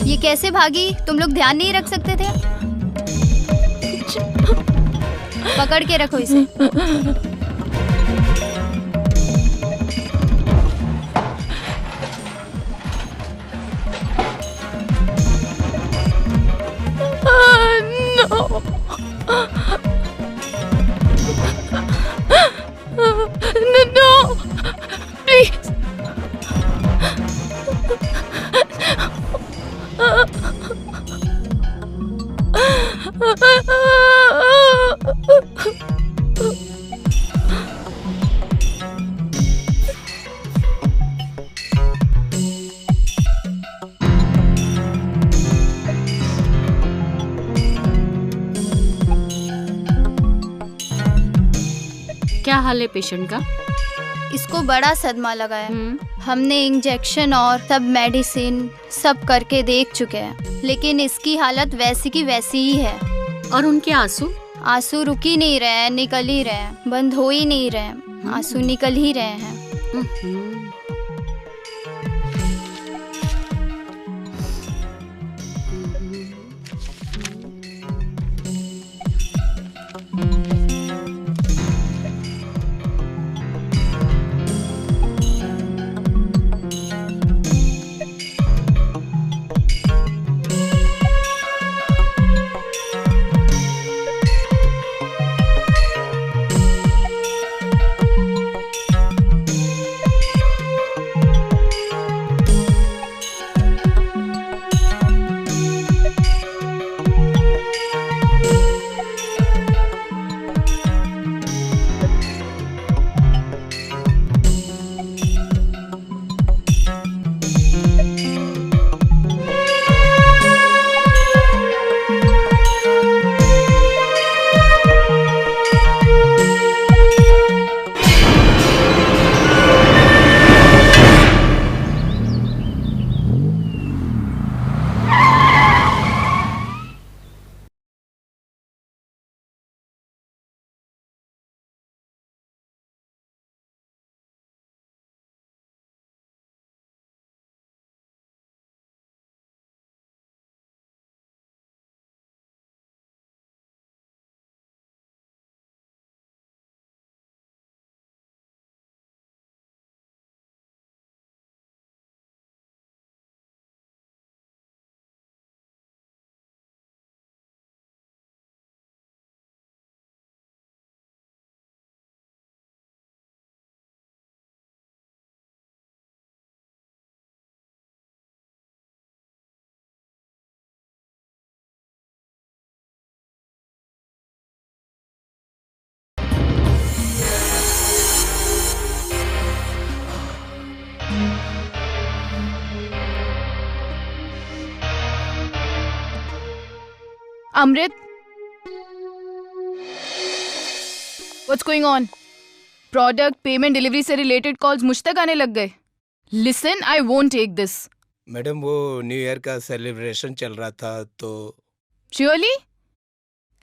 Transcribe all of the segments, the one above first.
ये कैसे भागी? तुम लोग ध्यान नहीं रख सकते थे? पकड़ के रखो इसे। No, please. क्या हाल है पेशेंट का? इसको बड़ा सदमा लगा है। हमने इंजेक्शन और सब मेडिसिन सब करके देख चुके हैं, लेकिन इसकी हालत वैसी की वैसी ही है। और उनके आंसू? आंसू रुक ही नहीं रहे हैं, निकल ही रहे हैं, बंद हो ही नहीं रहे हैं, आंसू निकल ही रहे हैं। Amrit, what's going on? Product payment delivery से रिलेटेड कॉल्स मुझ तक आने लग गए। Listen, I won't take this. Madam, वो न्यू ईयर का सेलिब्रेशन चल रहा था तो। Really?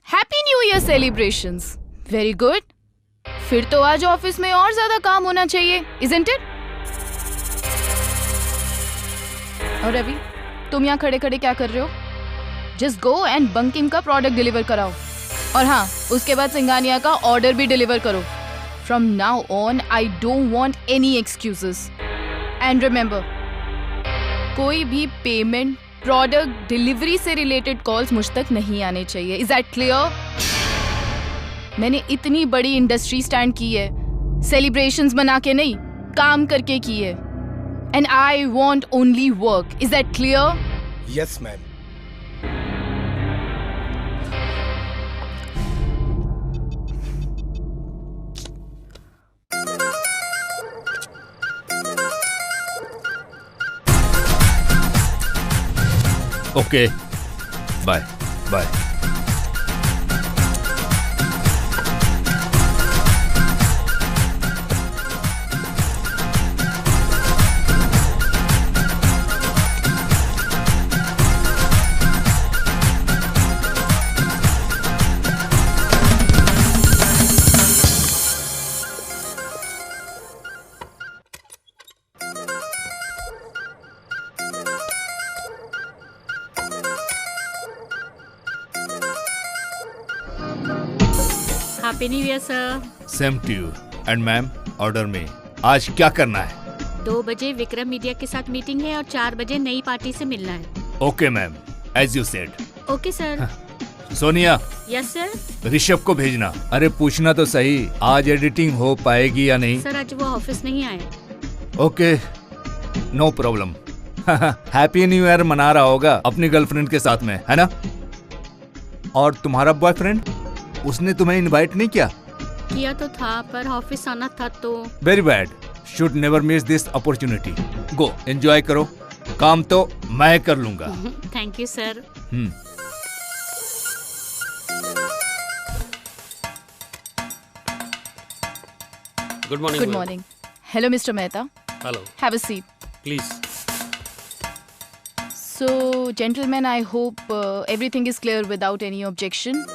Happy new year celebrations. Very good. फिर तो आज ऑफिस में और ज्यादा काम होना चाहिए, इजंट इट? और अभी तुम यहाँ खड़े खड़े क्या कर रहे हो? जस्ट गो एंड बंकिम का प्रोडक्ट डिलीवर कराओ, और हाँ, उसके बाद सिंघानिया का ऑर्डर भी डिलीवर करो। From now on I don't want any excuses and remember, कोई भी पेमेंट प्रोडक्ट डिलीवरी से रिलेटेड कॉल्स मुझ तक नहीं आने चाहिए। Is that clear? मैंने इतनी बड़ी इंडस्ट्री स्टैंड की है, सेलिब्रेशंस बना के नहीं, काम करके की है। And I want only work. Is that clear? Yes ma'am. Okay, bye bye. Happy new year sir. Same to you. And ma'am, order में आज क्या करना है? 2 बजे विक्रम मीडिया के साथ मीटिंग है और 4 बजे नई पार्टी से मिलना है। Okay ma'am, as you said. Okay sir. Sonia, yes sir. Rishabh को भेजना। अरे पूछना तो सही, आज एडिटिंग हो पाएगी या नहीं? सर आज वो ऑफिस नहीं आए। Okay, no problem. Happy new year मना रहा होगा अपनी गर्लफ्रेंड के साथ में, है ना? और तुम्हारा बॉयफ्रेंड, उसने तुम्हें इनवाइट नहीं किया? किया तो था पर ऑफिस आना था तो। Very bad, should never miss this opportunity. Go enjoy करो, काम तो मैं कर लूंगा। Thank you sir. Good morning. Good ma'am. morning. Hello, Mr. Mehta. Hello. Have a seat. Please. So, gentlemen, I hope everything is clear without any objection.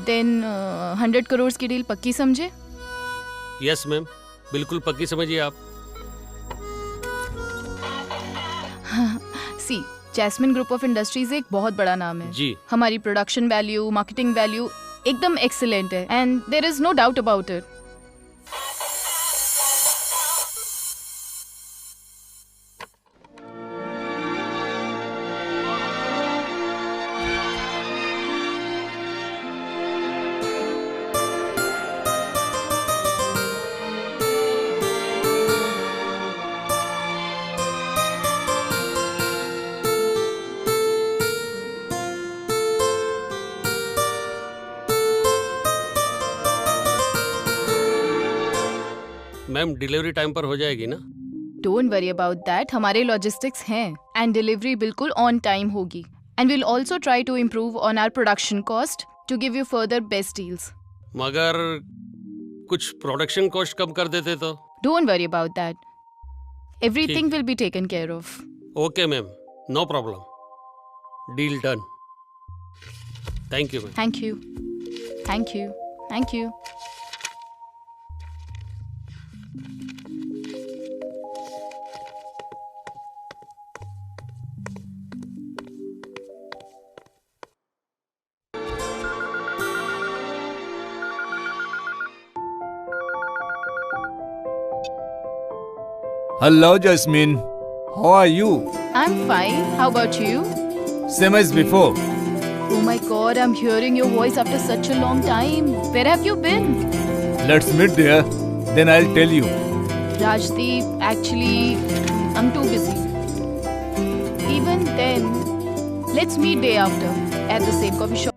Then 100 crore की deal पक्की समझे? Yes, ma'am, बिल्कुल पक्की समझिए आप। See, Jasmine group of industries एक बहुत बड़ा नाम है जी। हमारी प्रोडक्शन वैल्यू, मार्केटिंग वैल्यू एकदम एक्सीलेंट है and there is no doubt about it. Ma'am delivery time पर हो जाएगी ना? डोंट वरी अबाउट दैट, हमारे लॉजिस्टिक्स हैं एंड डिलीवरी बिल्कुल ऑन टाइम होगी and will also try to improve on our production cost to give you further best deals. मगर कुछ प्रोडक्शन कॉस्ट कम कर देते तो? Don't worry about that, everything will be taken care of. Okay ma'am, no problem, deal done. Thank you ma'am. Thank you, thank you, thank you. Hello, Jasmine. How are you? I'm fine. How about you? Same as before. Oh my god, I'm hearing your voice after such a long time. Where have you been? Let's meet there. Then I'll tell you. Rajdeep, actually, I'm too busy. Even then, let's meet day after at the same coffee shop.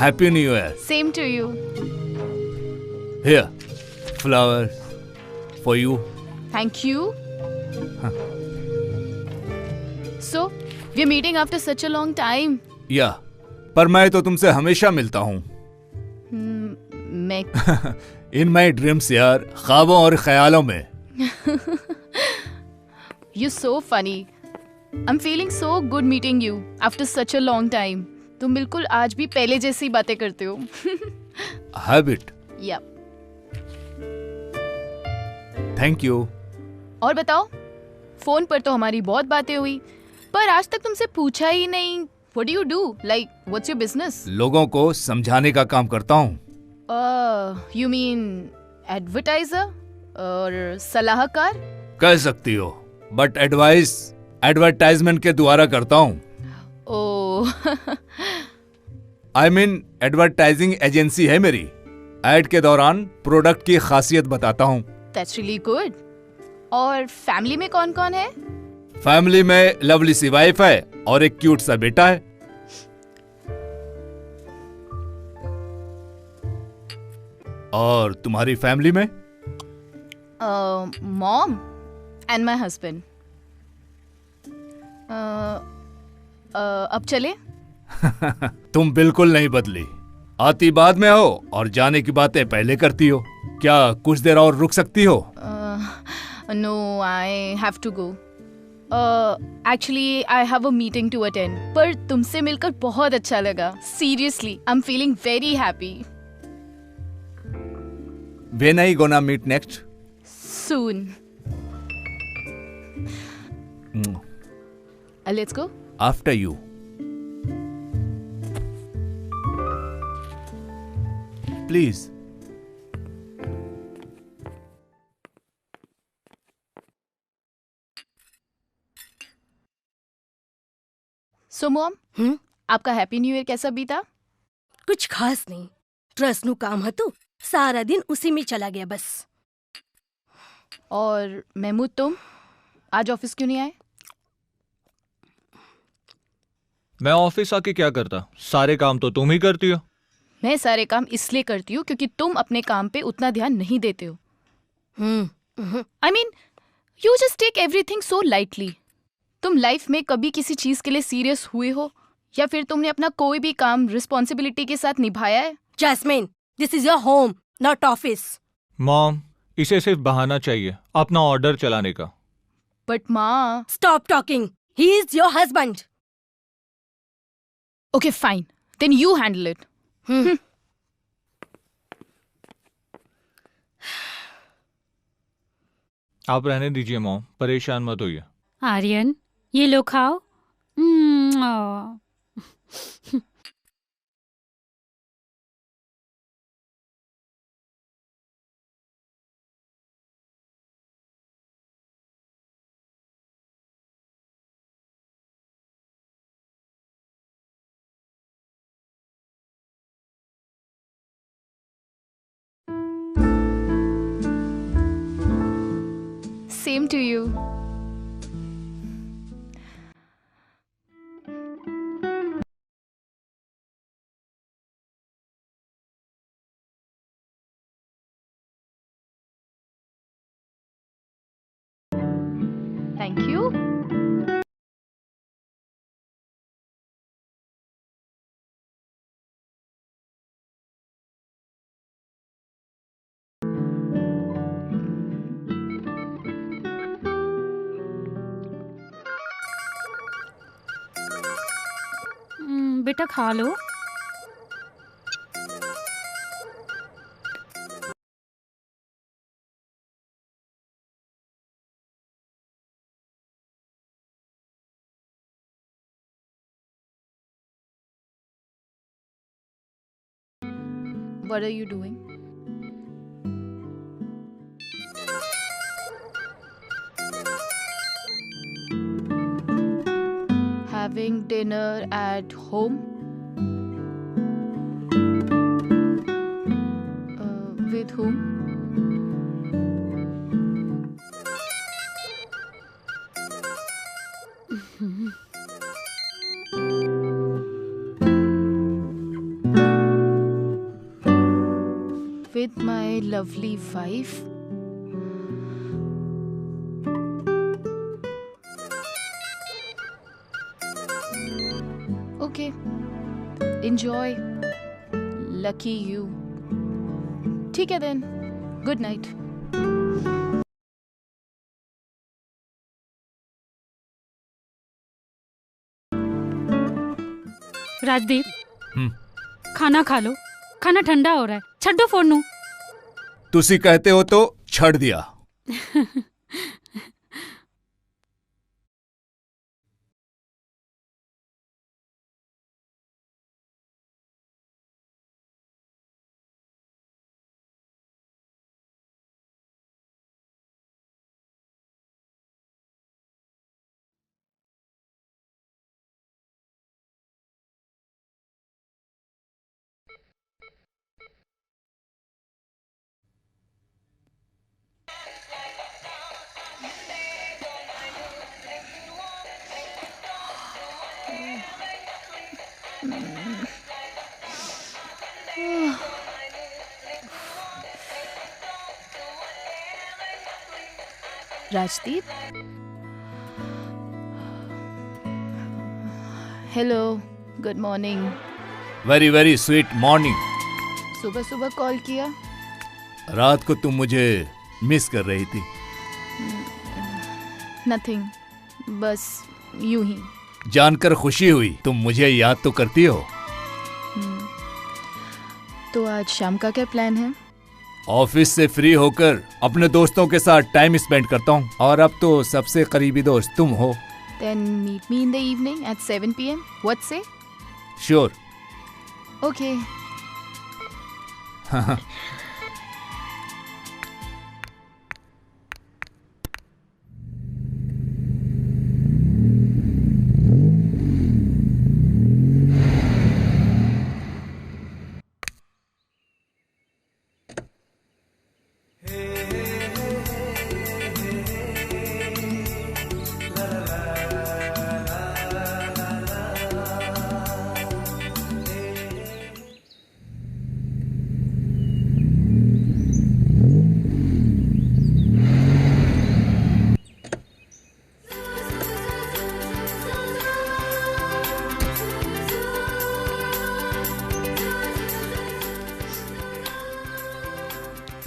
Happy new year. Same to you. Here, flowers for you. Thank you. So, we're meeting after such a long time. या पर मैं तो तुमसे हमेशा मिलता हूँ। मैं इन my dreams यार, ख्वाबों और ख्यालों में। You're so funny. I'm feeling so good meeting you after such a long time. तुम बिल्कुल आज भी पहले जैसी बातें करते हो। हैबिट। Yep. Thank you. और बताओ, फोन पर तो हमारी बहुत बातें हुई, पर आज तक तुमसे पूछा ही नहीं। What do you do? Like, what's your business? लोगों को समझाने का काम करता हूँ। You mean advertiser और सलाहकार? कह सकती हो, बट एडवाइस एडवर्टाइजमेंट के द्वारा करता हूँ। ओह आई मीन एडवर्टाइजिंग एजेंसी है मेरी। एड के दौरान प्रोडक्ट की खासियत बताता हूँ। That's really good. और फैमिली में कौन कौन है? फैमिली में लवली सी वाइफ है और एक क्यूट सा बेटा है। और तुम्हारी फैमिली में? Mom and my husband. अब चले? तुम बिल्कुल नहीं बदली। आती बाद में हो और जाने की बातें पहले करती हो। क्या कुछ देर और रुक सकती हो? No, I have to go. Actually, I have a meeting to attend. पर तुमसे मिलकर बहुत अच्छा लगा. Seriously, I'm feeling very happy. When are you gonna meet next? Soon. Let's go. After you. Please. So, Mom, आपका happy new year कैसा बीता? कुछ खास नहीं। ट्रस्ट नु काम हतु, सारा दिन उसी में चला गया बस। और महमूद, तुम आज ऑफिस क्यों नहीं आए? मैं ऑफिस आके क्या करता? सारे काम तो तुम ही करती हो। मैं सारे काम इसलिए करती हूँ क्योंकि तुम अपने काम पे उतना ध्यान नहीं देते हो। I mean, you just take everything so lightly. तुम लाइफ में कभी किसी चीज के लिए सीरियस हुए हो या फिर तुमने अपना कोई भी काम रिस्पॉन्सिबिलिटी के साथ निभाया है? Jasmine, this is your home, not office. Mom, इसे सिर्फ बहाना चाहिए अपना ऑर्डर चलाने का। बट माँ। Stop talking, he is your husband. Okay fine, then you handle it. आप रहने दीजिए मॉम, परेशान मत होइए। आर्यन, ये लो खाओ। Same to you. Thank you. बेटा खा लो। What are you doing? Having dinner at home? With whom? with my lovely wife. Okay, enjoy. Lucky you. ठीक है then. Good night. राजदीप, खाना खा लो, खाना ठंडा हो रहा है, छड्डो फोड़नू। तुसी कहते हो तो छड़ दिया। Rajdeep, hello, good morning. Very very sweet morning. सुबह सुबह कॉल किया? रात को तुम मुझे मिस कर रही थी। नथिंग, बस यूं ही। जानकर खुशी हुई, तुम मुझे याद तो करती हो। तो आज शाम का क्या प्लान है? ऑफिस से फ्री होकर अपने दोस्तों के साथ टाइम स्पेंड करता हूँ, और अब तो सबसे करीबी दोस्त तुम हो। Then meet me in the evening at 7 p.m. What say? Sure. Okay.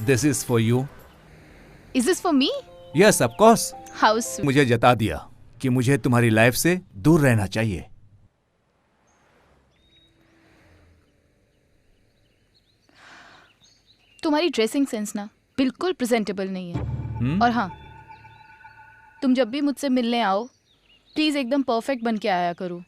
This is for you. Is this for me? Yes, of course. How sweet. मुझे जता दिया कि मुझे तुम्हारी लाइफ से दूर रहना चाहिए। तुम्हारी ड्रेसिंग सेंस ना बिल्कुल प्रेजेंटेबल नहीं है। और हाँ, तुम जब भी मुझसे मिलने आओ प्लीज एकदम परफेक्ट बन के आया करो।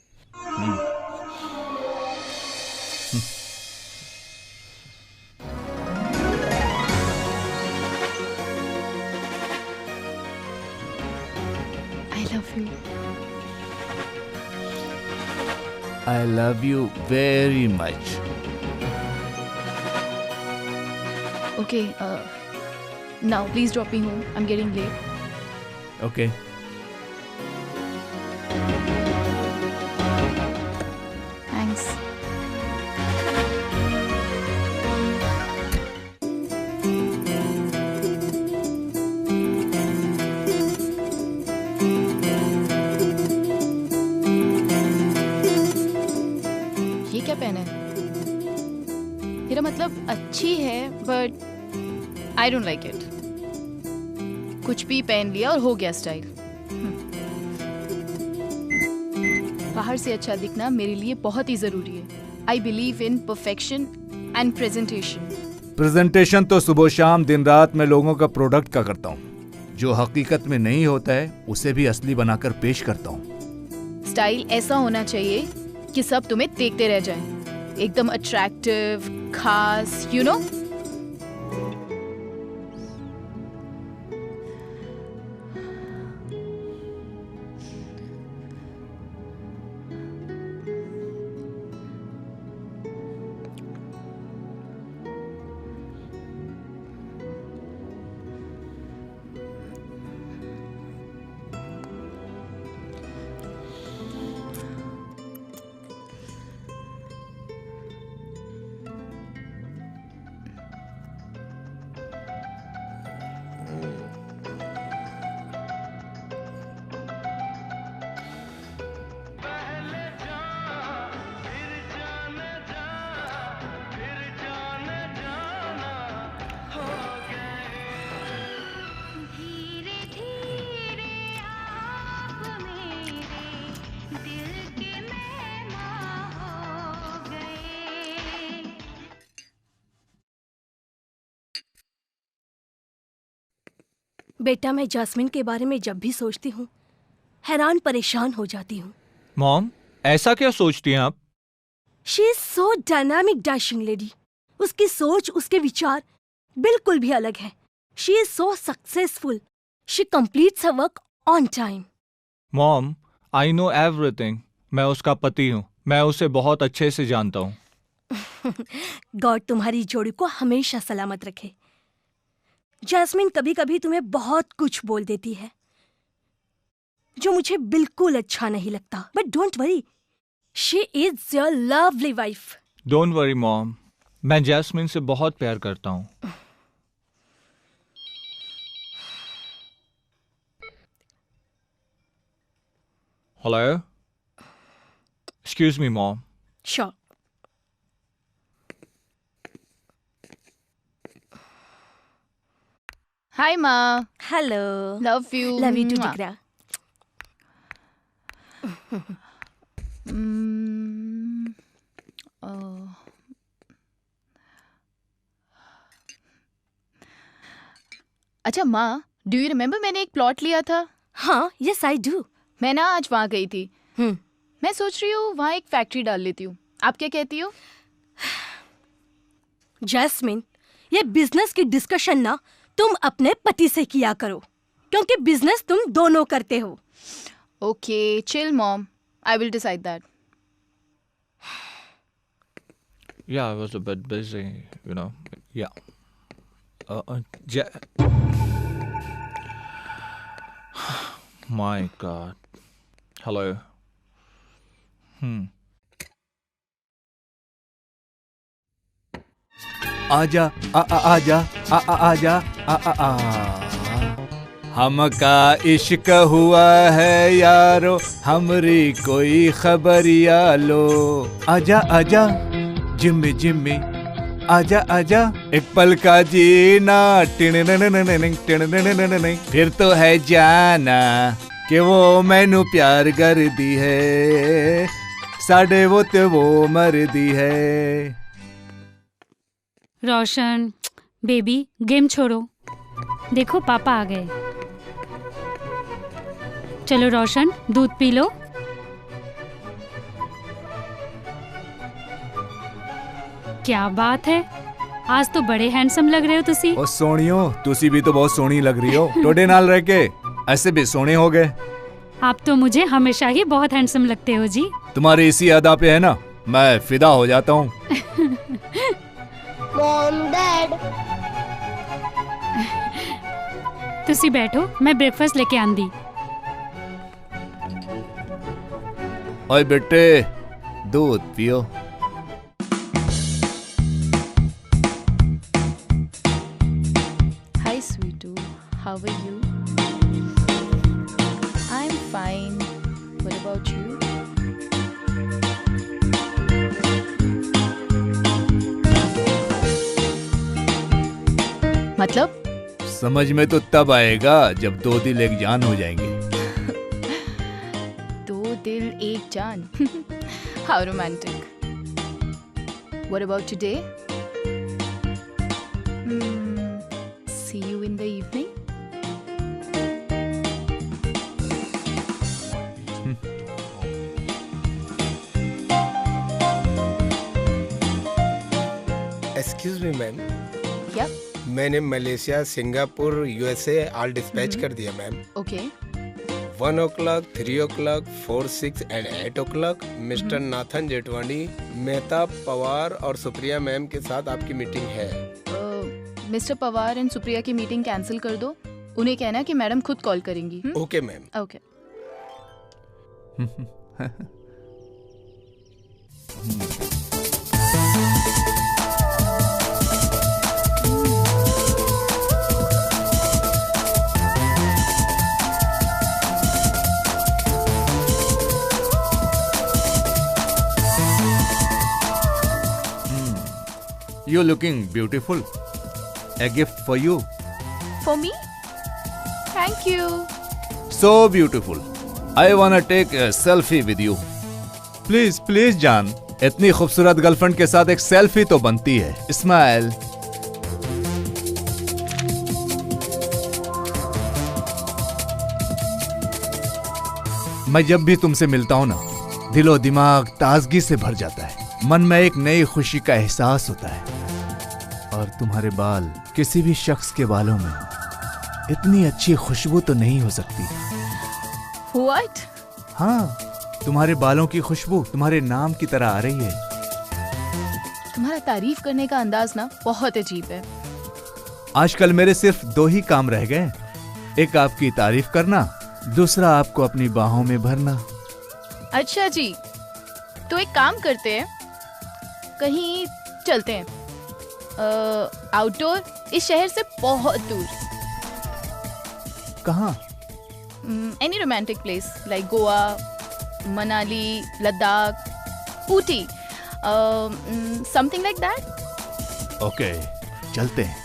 I love you very much. Okay, now please drop me home. I'm getting late. Okay. Thanks. ये क्या पहना है? मेरा मतलब अच्छी है but I don't like it. कुछ भी पहन लिया और हो गया स्टाइल। बाहर से अच्छा दिखना मेरे लिए बहुत ही जरूरी है। I believe in perfection and presentation. Presentation तो सुबह शाम दिन रात मैं लोगों का प्रोडक्ट का करता हूँ। जो हकीकत में नहीं होता है उसे भी असली बनाकर पेश करता हूँ। स्टाइल ऐसा होना चाहिए कि सब तुम्हें देखते रह जाएं। एकदम अट्रैक्टिव, खास, यू नो। बेटा, मैं जैस्मिन के बारे में जब भी सोचती हूँ हैरान परेशान हो जाती हूँ। मॉम, ऐसा क्या सोचती हैं आप? She is so dynamic dashing lady. उसकी सोच, उसके विचार बिल्कुल भी अलग है। She is so successful. She completes her work on time. Mom, I know everything. मैं उसका पति हूँ, मैं उसे बहुत अच्छे से जानता हूँ। गॉड तुम्हारी जोड़ी को हमेशा सलामत रखे। जैस्मिन कभी कभी तुम्हें बहुत कुछ बोल देती है जो मुझे बिल्कुल अच्छा नहीं लगता, but don't worry, she is your lovely wife. Don't worry mom, मैं जैस्मिन से बहुत प्यार करता हूँ। Hello, excuse me mom. Sure. Hi माँ, hello. Love you. Love you too Jigra. अच्छा माँ, डू यू रिमेम्बर मैंने एक प्लॉट लिया था? हाँ, यस आई डू। मैं ना आज वहाँ गई थी। मैं सोच रही हूँ वहाँ एक फैक्ट्री डाल लेती हूँ। आप क्या कहती हो? जैस्मिन, ये बिजनेस की डिस्कशन ना तुम अपने पति से किया करो, क्योंकि बिजनेस तुम दोनों करते हो। Okay, chill mom. I will decide that. Yeah, I was a bit busy, you know. Yeah. My God. Hello. आजा आजा आजा आ हमका इश्क हुआ है यारो, हमरी कोई खबरिया लो। आजा आजा जिम्मी जिम्मी, आजा आजा एक पल का जीना, फिर तो है जाना कि वो मैनू प्यार कर दी है, साढ़े वो तो वो मर दी है। रोशन बेबी, गेम छोड़ो, देखो पापा आ गए। चलो रोशन, दूध पी लो। क्या बात है, आज तो बड़े हैंडसम लग रहे हो तुसी। ओ सोनियो, तुसी भी तो बहुत सोनी लग रही हो। टोडे नाल रह के ऐसे भी सोने हो गए। आप तो मुझे हमेशा ही बहुत हैंडसम लगते हो जी। तुम्हारी इसी अदा पे है ना, मैं फिदा हो जाता हूँ। मॉम डैड, तुसी बैठो, मैं ब्रेकफास्ट लेके आंदी। ओए बेटे, दूध पियो। Hi sweetu, how are you? I'm fine. What about you? मतलब? समझ में तो तब आएगा जब दो दिल एक जान हो जाएंगे। दो दिल एक जान। How romantic. What about today? See you in the evening. Excuse me ma'am, क्या? मैंने Malaysia, Singapore, USA all dispatch कर दिया ma'am. Okay. 1 o'clock, 3 o'clock, 4, 6 and 8 o'clock mister Nathan Jethwani, Mehta, Pawar और सुप्रिया मैम के साथ आपकी मीटिंग है। मिस्टर पवार एंड सुप्रिया की मीटिंग कैंसिल कर दो। उन्हें कहना कि मैडम खुद कॉल करेंगी। Okay ma'am. Okay. You're looking beautiful. A gift for you. For me? Thank you. So beautiful. I wanna take a selfie with you. Please, please जान, इतनी खूबसूरत गर्लफ्रेंड के साथ एक सेल्फी तो बनती है। स्माइल। मैं जब भी तुमसे मिलता हूँ ना, दिलो दिमाग ताजगी से भर जाता है। मन में एक नई खुशी का एहसास होता है। और तुम्हारे बाल, किसी भी शख्स के बालों में इतनी अच्छी खुशबू तो नहीं हो सकती। What? हाँ, तुम्हारे बालों की खुशबू तुम्हारे नाम की तरह आ रही है। तुम्हारा तारीफ करने का अंदाज ना बहुत अजीब है। आजकल मेरे सिर्फ 2 ही काम रह गए, एक आपकी तारीफ करना, दूसरा आपको अपनी बाहों में भरना। अच्छा जी, तो एक काम करते हैं, कहीं चलते हैं आउटडोर, इस शहर से बहुत दूर। कहाँ? Any romantic place like Goa, Manali, Ladakh, Ooty, something like that. Okay, चलते हैं।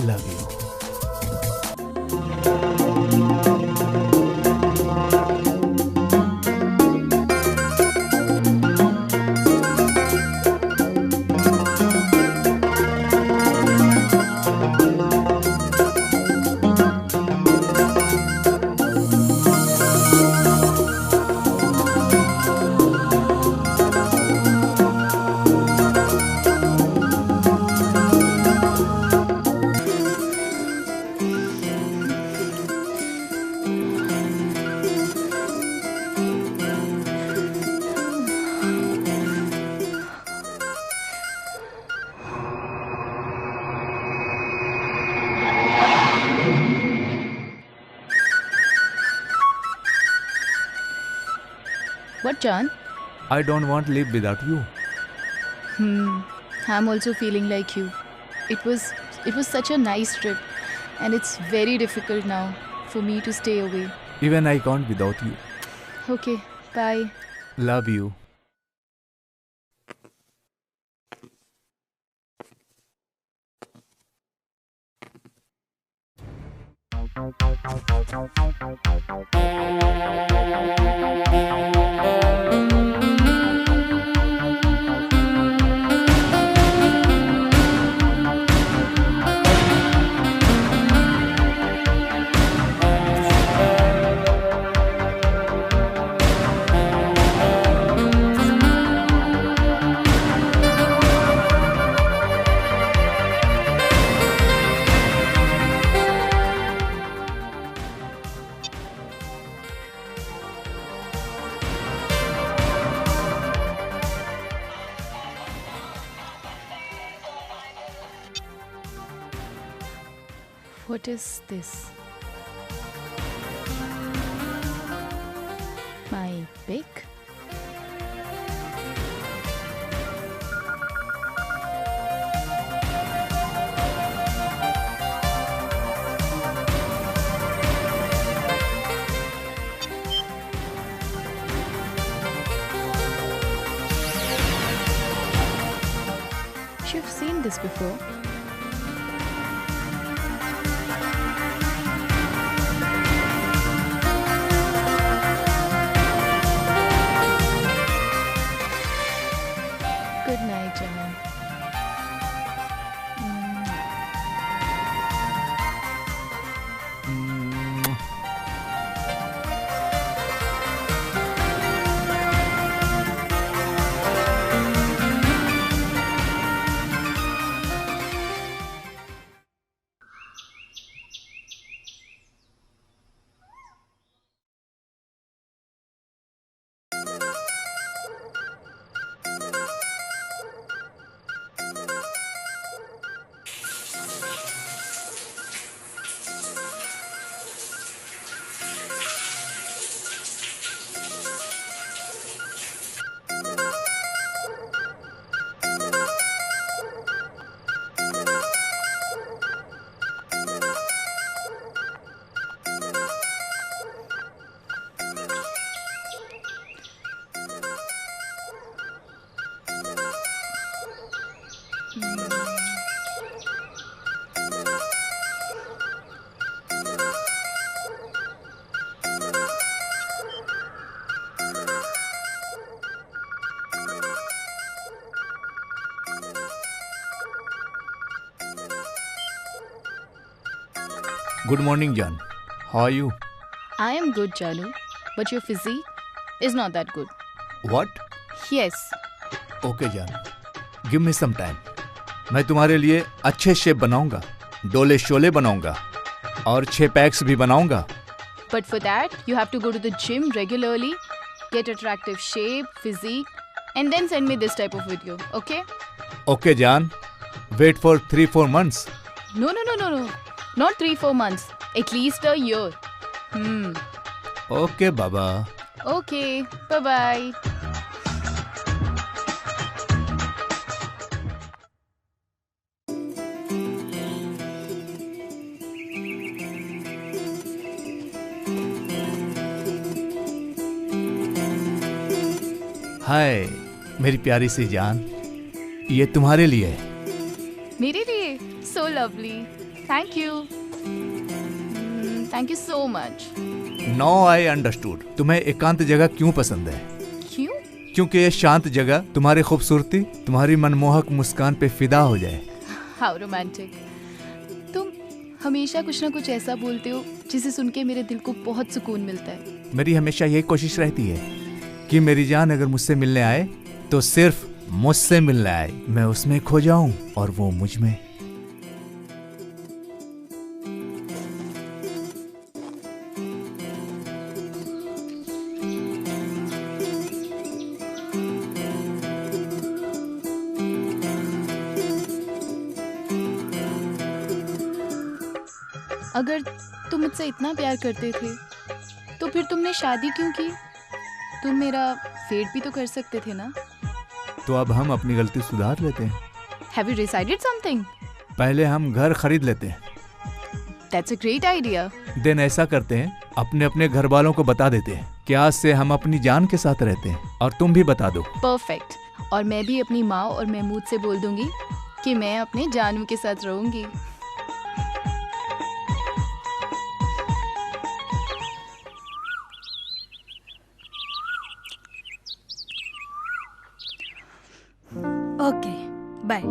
Love you. What, John? I don't want to live without you. I'm also feeling like you. It was such a nice trip, and it's very difficult now for me to stay away. Even I can't without you. Okay, bye. Love you. What is this? My pick? You've seen this before. Good night, John. Good morning, John. How are you? I am good, Janu, but your physique is not that good. What? Yes. Okay, जान. Give me some time. मैं तुम्हारे लिए अच्छे shape बनाऊंगा, डोले शोले बनाऊंगा और 6 PACS भी बनाऊंगा. But for that, you have to go to the gym regularly, get attractive shape, physique, and then send me this type of video, okay? Okay, जान. Wait for 3-4 months. No. Not 3-4 months. At least a year. Okay, Baba. Okay, bye-bye. हाय मेरी प्यारी सी जान, ये तुम्हारे लिए है. मेरे लिए? So lovely. Thank you. Thank you so much. Now I understood. तुम्हें एकांत जगह क्यों पसंद है? क्यों? क्योंकि ये शांत जगह तुम्हारी खूबसूरती, तुम्हारी मनमोहक मुस्कान पे फिदा हो जाए. How romantic. तुम हमेशा कुछ ना कुछ ऐसा बोलते हो जिसे सुन के मेरे दिल को बहुत सुकून मिलता है. मेरी हमेशा यही कोशिश रहती है कि मेरी जान अगर मुझसे मिलने आए तो सिर्फ मुझसे मिलने आए, मैं उसमें खो जाऊं और वो मुझ में. अगर तुम मुझसे इतना प्यार करते थे तो फिर तुमने शादी क्यों की? तुम मेरा वेट भी तो कर सकते थे ना. तो अब हम अपनी गलती सुधार लेते हैं. Have you decided something? पहले हम घर खरीद लेते हैं. That's a great idea. Then ऐसा करते हैं, अपने अपने घर वालों को बता देते हैं कि आज से हम अपनी जान के साथ रहते हैं, और तुम भी बता दो. Perfect. और मैं भी अपनी माँ और महमूद से बोल दूंगी कि मैं अपने जानू के साथ रहूंगी. Okay, bye.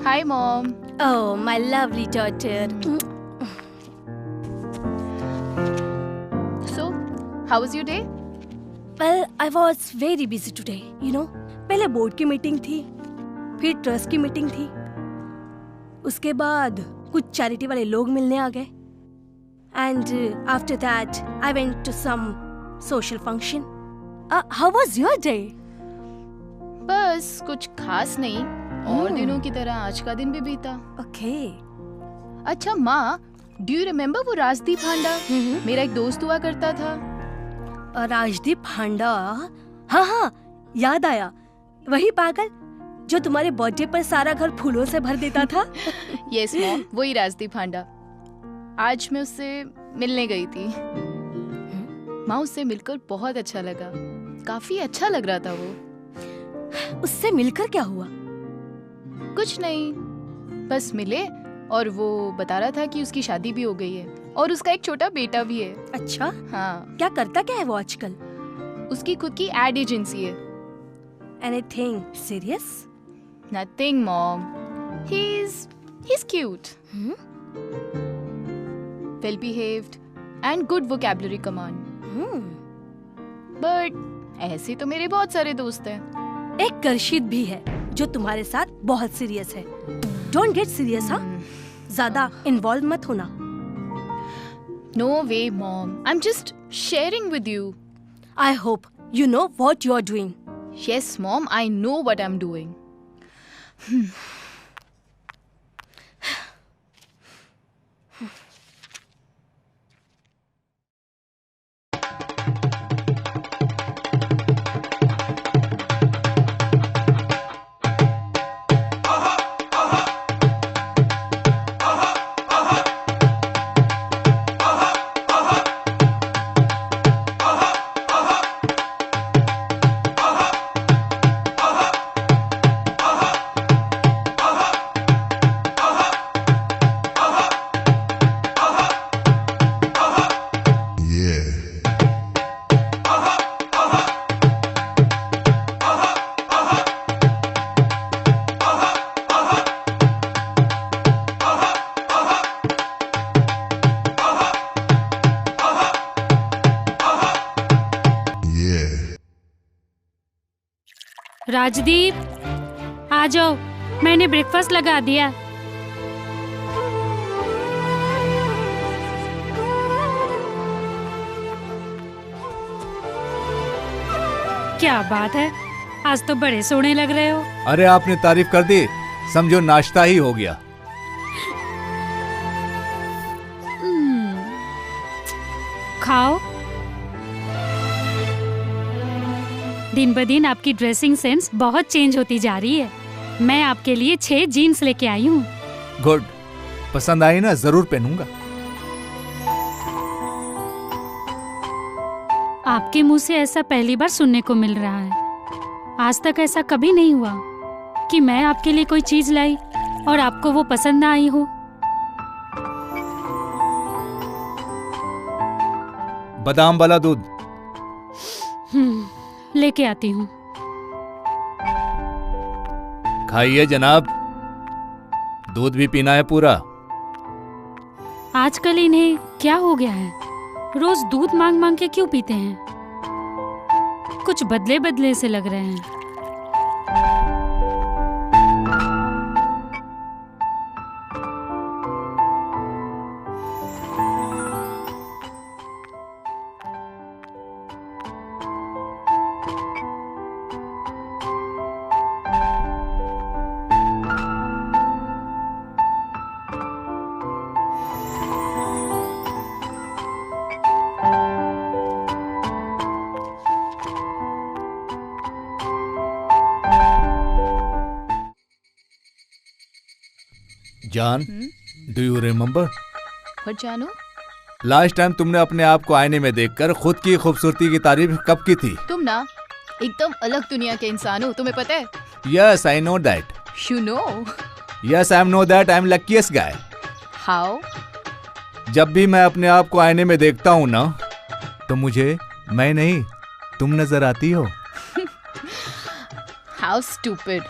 Hi, Mom. Oh, my lovely daughter. So, how was your day? Well, I was very busy today, you know. पहले बोर्ड की मीटिंग थी, फिर ट्रस्ट की मीटिंग थी, उसके बाद कुछ चैरिटी वाले लोग मिलने आ गए, and after that I went to some social function. How was your day? बस कुछ खास नहीं, और दिनों की तरह आज का दिन भी बीता. ओके. अच्छा माँ, डू यू रिमेम्बर वो राजदीप हांडा? मेरा एक दोस्त हुआ करता था. राजदीप हांडा? हाँ, याद आया. वही पागल जो तुम्हारे बर्थडे पर सारा घर फूलों से भर देता था. यस मॉम, वही राजदीप हांडा. आज मैं उससे मिलने गई थी. माँ, उससे मिलकर बहुत अच्छा लगा. काफी अच्छा लग रहा था वो. उससे मिलकर क्या हुआ? कुछ नहीं, बस मिले और वो बता रहा था कि उसकी शादी भी हो गई है और उसका एक छोटा बेटा भी है. अच्छा. हाँ. क्या करता क्या है वो आजकल? उसकी खुद की एड एजेंसी है. Anything serious? Nothing, Mom. He's cute. Well behaved and good vocabulary command. But ऐसे तो मेरे बहुत सारे दोस्त हैं. एक कर्शीद भी है जो तुम्हारे साथ बहुत सीरियस है. Don't get serious, हाँ? ज़्यादा इन्वॉल्व मत होना. No way, Mom. I'm just sharing with you. I hope you know what you're doing. Yes, Mom, I know what I'm doing. Rajdeep आ जाओ, मैंने ब्रेकफास्ट लगा दिया। क्या बात है, आज तो बड़े सोने लग रहे हो। अरे आपने तारीफ कर दी, समझो नाश्ता ही हो गया। खाओ। दिन ब दिन आपकी ड्रेसिंग सेंस बहुत चेंज होती जा रही है। मैं आपके लिए 6 जीन्स लेके आई हूँ। गुड, पसंद आई ना, जरूर पहनूंगा। आपके मुंह से ऐसा पहली बार सुनने को मिल रहा है। आज तक ऐसा कभी नहीं हुआ कि मैं आपके लिए कोई चीज लाई और आपको वो पसंद ना आई हो। बादाम वाला दूध। लेके आती हूँ। खाइए जनाब, दूध भी पीना है पूरा। आजकल इन्हें क्या हो गया है, रोज दूध मांग मांग के क्यों पीते हैं? कुछ बदले बदले से लग रहे हैं। जान, डू यू रिमेम्बर? बट जानू, लास्ट टाइम तुमने अपने आप को आईने में देखकर खुद की खूबसूरती की तारीफ कब की थी? तुम ना एकदम अलग दुनिया के इंसान हो, तुम्हें पता है? Yes, I know that. You know? Yes, I know that, I am luckiest guy. How? जब भी मैं अपने आप को आईने में देखता हूँ ना, तो मुझे मैं नहीं तुम नजर आती हो। How stupid.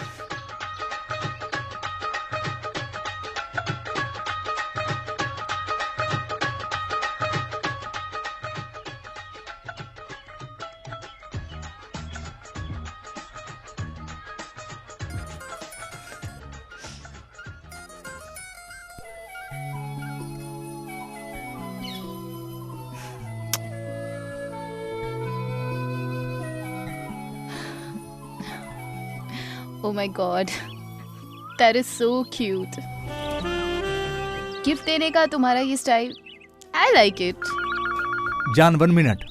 Oh my god, that is so cute. Gift देने का तुम्हारा ये स्टाइल, I like it. जान, 1 मिनट।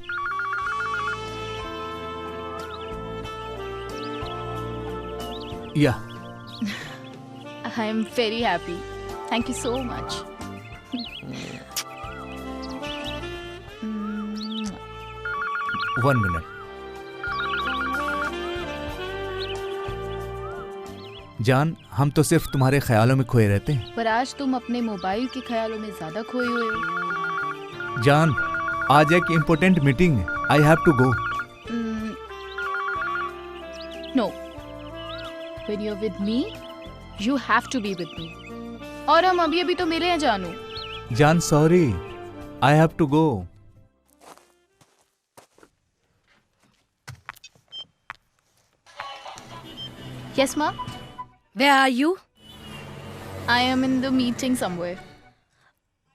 या I am very happy. Thank you so much. 1 minute. जान, हम तो सिर्फ तुम्हारे ख्यालों में खोए रहते हैं। पर आज तुम अपने मोबाइल के ख्यालों में ज्यादा खोए हुए हो। जान, आज एक इम्पोर्टेंट मीटिंग है, I have to go. No. When you're with me, you have to be with me. और हम अभी अभी तो मिले हैं जानू। जान, sorry, I have to go. Yes, ma. Where are you? I am in the meeting somewhere.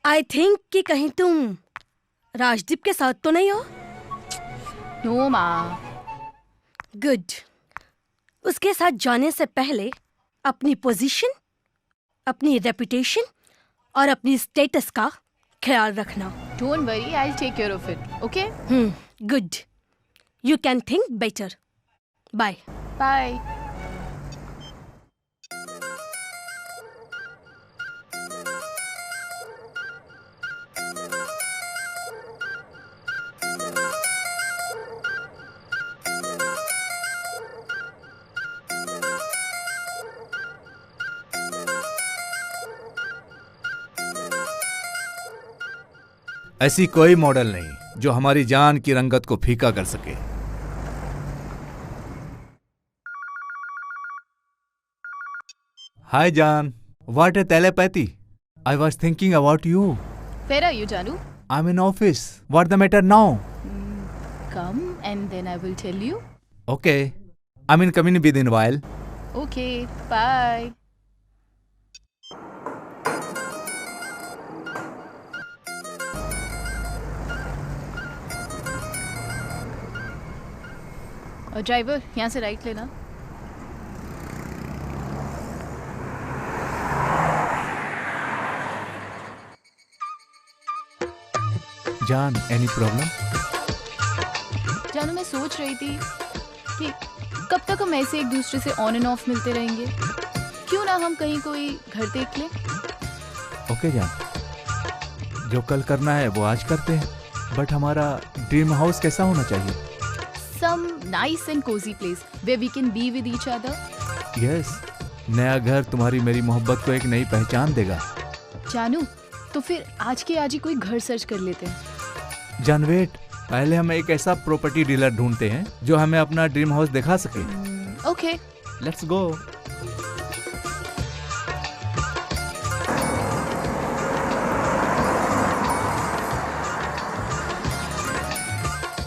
I think कि कहीं तुम राजदीप के साथ तो नहीं हो? No, ma. Good. उसके साथ जाने से पहले अपनी पोजीशन, अपनी रेपुटेशन और अपनी स्टेटस का ख्याल रखना। Don't worry, I'll take care of it. Okay? Good. You can think better. Bye. Bye. ऐसी कोई मॉडल नहीं जो हमारी जान की रंगत को फीका कर सके। हाय जान, what A telepathy? I was thinking about you. Where are you, Janu? I'm in office. What the matter now? Come and then I will tell you. Okay, I mean, come in within a while. Okay, bye. और driver यहाँ से right लेना। जान, any problem? जानू, मैं सोच रही थी कि कब तक हम ऐसे एक दूसरे से ऑन एंड ऑफ मिलते रहेंगे। क्यों ना हम कहीं कोई घर देख लें। ओके जान, जो कल करना है वो आज करते हैं, बट हमारा ड्रीम हाउस कैसा होना चाहिए? Some nice and cozy place where we can be with each other. Yes, नया घर तुम्हारी मेरी मोहब्बत को एक नई पहचान देगा। जानू, तो फिर आज के आज ही कोई घर सर्च कर लेते हैं। जान वेट, पहले हम एक ऐसा प्रॉपर्टी डीलर ढूंढते हैं जो हमें अपना ड्रीम हाउस दिखा सके। Okay, let's go.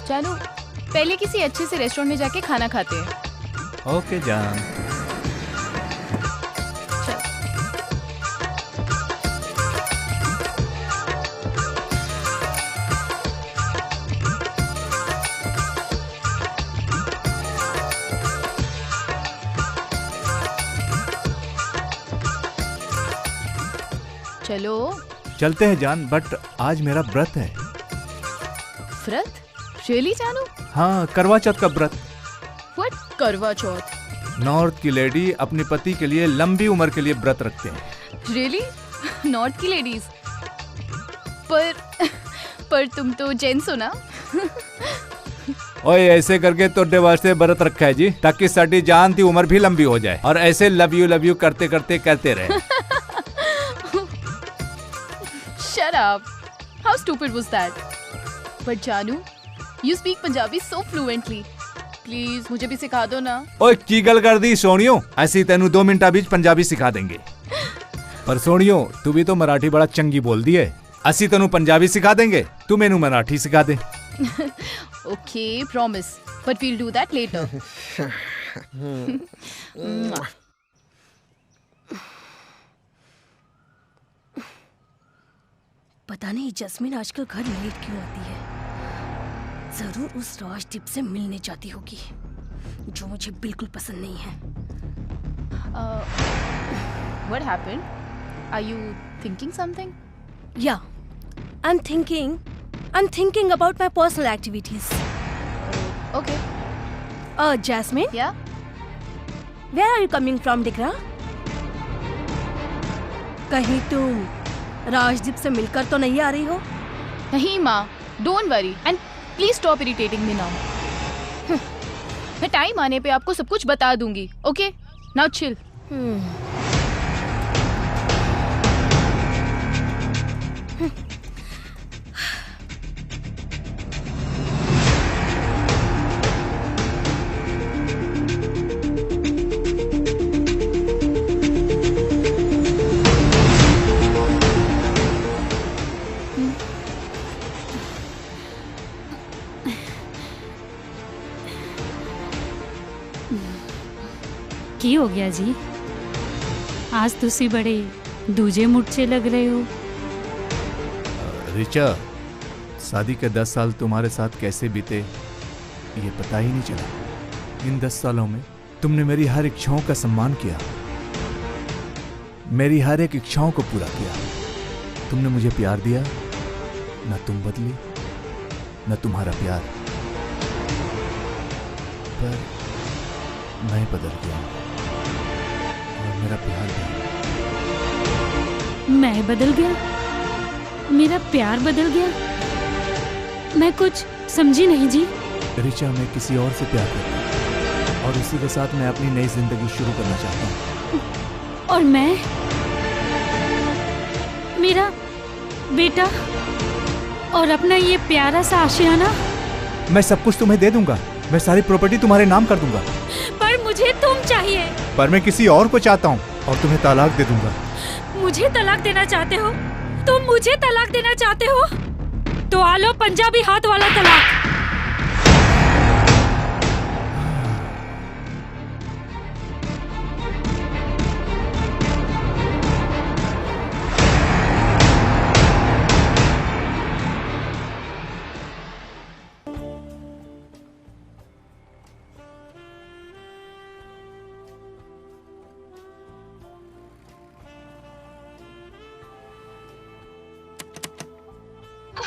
जानू, पहले किसी अच्छे से रेस्टोरेंट में जाके खाना खाते हैं। ओके जान। चलो चलते हैं जान, बट आज मेरा व्रत है। व्रत? रियली जानू? हाँ, करवा चौथ का व्रत। व्हाट करवा चौथ? नॉर्थ की लेडी अपने पति के लिए लंबी उम्र के लिए व्रत रखते हैं। रियली? नॉर्थ की लेडीज? पर तुम तो जेंट्स हो ना? ओए, ऐसे करके तोड़े वास्ते व्रत रखा है जी, ताकि साडी जान की उम्र भी लंबी हो जाए और ऐसे लव यू करते करते करते रहे। Shut up. How stupid was that? But Janu, you speak Punjabi so fluently. Please, मुझे भी सिखा दो ना। ओए, की गल कर दी सोनियो, ऐसी तेनू 2 मिनट बीच पंजाबी सिखा देंगे। पर सोनियो, तू भी तो मराठी बड़ा चंगी बोल दी है। असी तेनू पंजाबी सिखा देंगे, तू मेनू मराठी सिखा दे। Okay, promise. But we'll do that later. पता नहीं जस्मीन आजकल घर लेट क्यों आती है। जरूर उस राजदीप से मिलने जाती होगी, जो मुझे बिल्कुल पसंद नहीं है। What happened? Are you thinking something? Yeah, I'm thinking about my personal activities. Okay. Jasmine? Yeah? Where are you coming from, Dikra? कहीं तुम राजदीप से मिलकर तो नहीं आ रही हो? नहीं माँ, don't worry and please stop irritating me now. मैं टाइम आने पे आपको सब कुछ बता दूंगी। Okay, now chill. की हो गया जी? आज तुसी बड़े दूजे मुर्चे लग रहे हो। रिचा, शादी के 10 साल तुम्हारे साथ कैसे बीते ये पता ही नहीं चला। इन 10 सालों में तुमने मेरी हर इच्छाओं का सम्मान किया, मेरी हर एक इच्छाओं को पूरा किया। तुमने मुझे प्यार दिया, न तुम बदली न तुम्हारा प्यार, पर मैं बदल गया और मेरा प्यार भी। मैं बदल गया? मेरा प्यार बदल गया? मैं कुछ समझी नहीं जी। रिचा, मैं किसी और से प्यार करता हूँ और उसी के साथ मैं अपनी नई जिंदगी शुरू करना चाहता हूँ। और मैं, मेरा बेटा और अपना ये प्यारा सा आशियाना। मैं सब कुछ तुम्हें दे दूंगा, मैं सारी प्रॉपर्टी तुम्हारे नाम कर दूंगा। पर मुझे तुम चाहिए। पर मैं किसी और को चाहता हूँ और तुम्हें तलाक दे दूंगा। मुझे तलाक देना चाहते हो? तुम मुझे तलाक देना चाहते हो? तो आ लो पंजाबी हाथ वाला तलाक।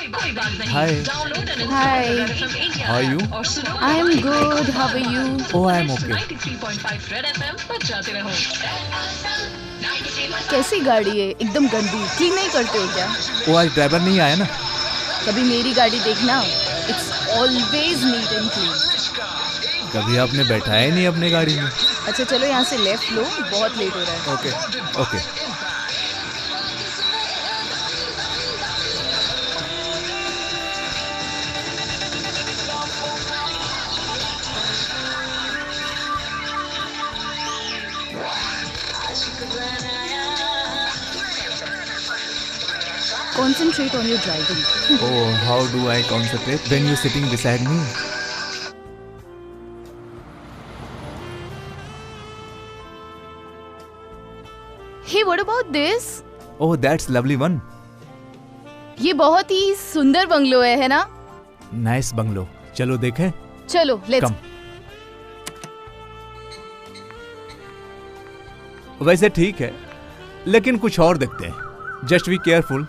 Hi. Hi. How are you? I am good. How are you? Oh, I am okay. कैसी गाड़ी है? एकदम गंदी। क्लीन नहीं करते हो क्या? वो आज ड्राइवर नहीं आया ना। कभी मेरी गाड़ी देखना। It's always neat and clean. कभी आपने बैठाया ही नहीं अपने गाड़ी में। अच्छा चलो यहाँ से लेफ्ट लो, बहुत लेट हो रहा है। Okay okay. Concentrate on your driving. Oh, how do I concentrate when you're sitting beside me? Hey, what about this? Oh, that's lovely one. ये बहुत ही सुंदर बंगलो है ना? Nice bungalow. चलो देखें। चलो, let's. Come. वैसे ठीक है, लेकिन कुछ और देखते हैं। Just be careful.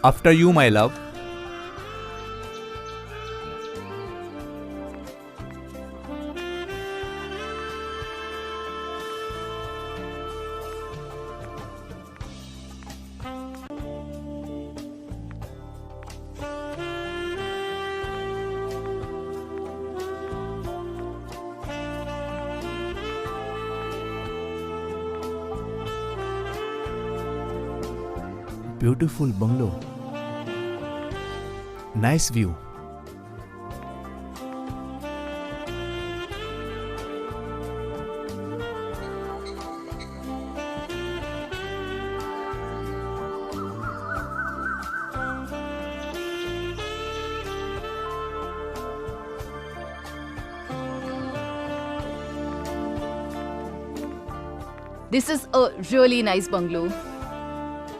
After you, my love. Beautiful bungalow. Nice view. This is a really nice bungalow.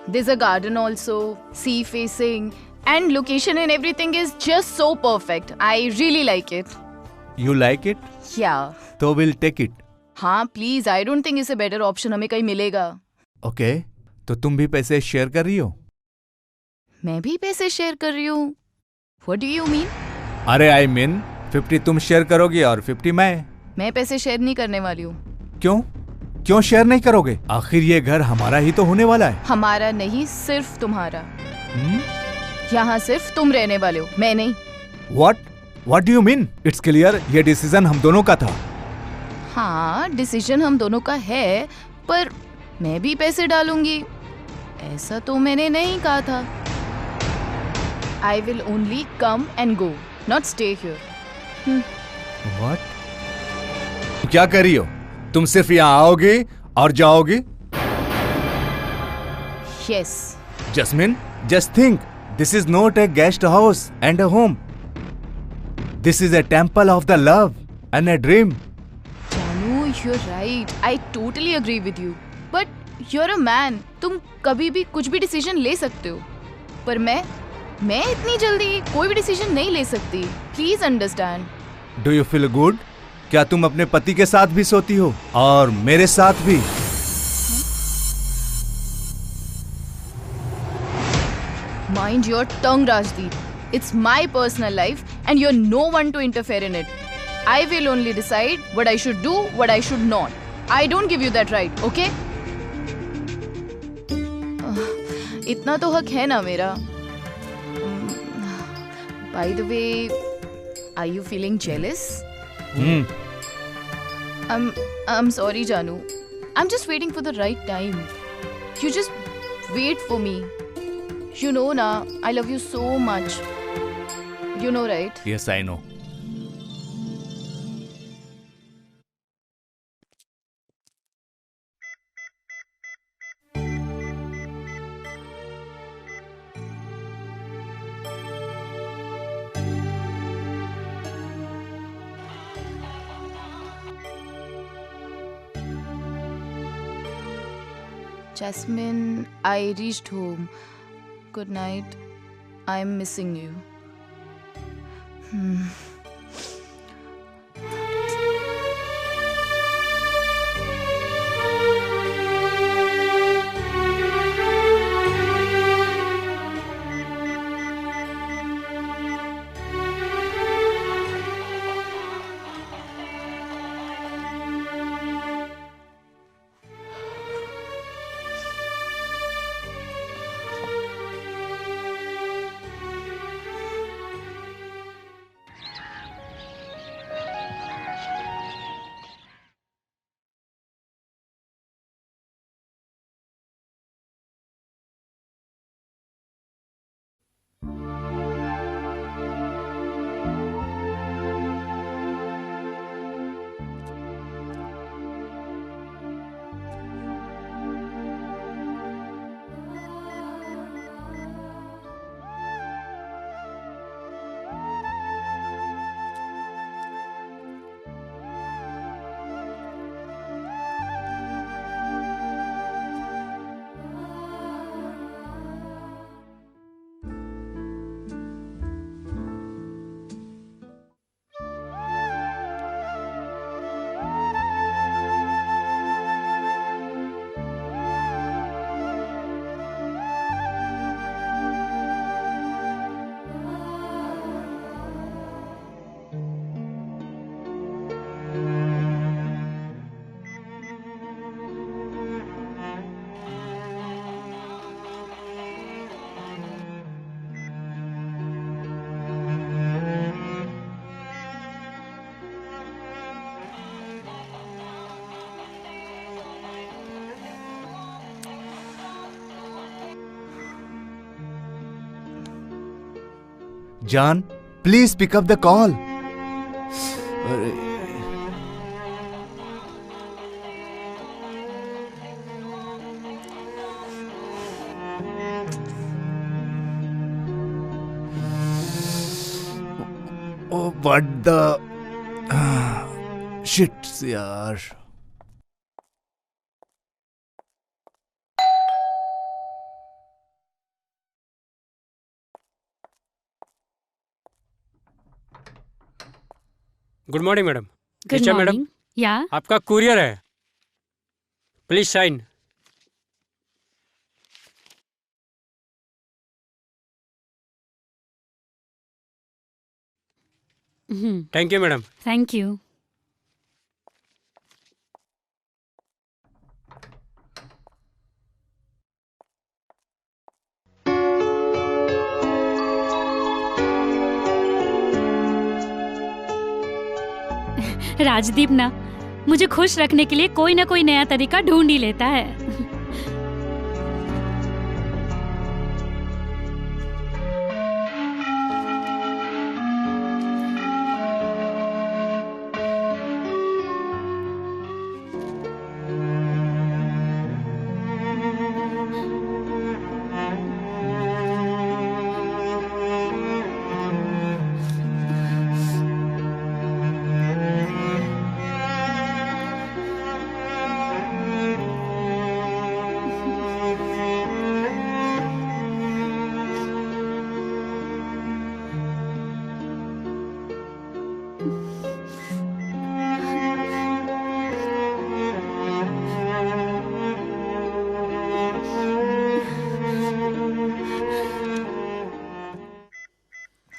There's a garden also, sea facing, and location and everything is just so perfect. I really like it. You like it? Yeah. तो we'll take it. हाँ please, I don't think इससे better option हमें कहीं मिलेगा. Okay. तो तुम भी पैसे शेयर कर रही हो? मैं भी पैसे शेयर कर रही हूँ. What do you mean? अरे I mean 50 तुम शेयर करोगी और 50 मैं. मैं पैसे शेयर नहीं करने वाली हूँ. क्यों? क्यों शेयर नहीं करोगे? आखिर ये घर हमारा ही तो होने वाला है. हमारा नहीं, सिर्फ तुम्हारा. यहाँ सिर्फ तुम रहने वाले हो, मैं नहीं. What do you mean? It's clear, ये डिसीजन हम दोनों का था. हाँ, डिसीजन हम दोनों का है, पर मैं भी पैसे डालूंगी. ऐसा तो मैंने नहीं कहा था. I will only come and go, not stay here. What? क्या कर रही हो? तुम सिर्फ यहाँ आओगे और जाओगे? Yes. Jasmine, just think. This is not a guest house and a home. This is a temple of the love and a dream. Janu, you're right. I totally agree with you. But you're a man. तुम कभी भी कुछ भी decision ले सकते हो. पर मैं इतनी जल्दी कोई भी डिसीजन नहीं ले सकती. Please understand. Do you feel good? क्या तुम अपने पति के साथ भी सोती हो और मेरे साथ भी? Mind your tongue, Rajdeep. It's my personal life and you're no one to interfere in it. I will only decide what I should do, what I should not. I don't give you that right, okay? इतना तो हक है ना मेरा. By the way, are you feeling jealous? I'm sorry, Janu. I'm just waiting for the right time. You just wait for me. You know na, I love you so much. You know, right? Yes, I know. Jasmine, I reached home. Good night. I am missing you. जान, please pick up the call. Oh what the shit यार। Good morning madam. Good madam, morning. Yeah आपका courier है, please sign. Thank you madam. Thank you. Rajdeep ना मुझे खुश रखने के लिए कोई ना कोई नया तरीका ढूंढ ही लेता है।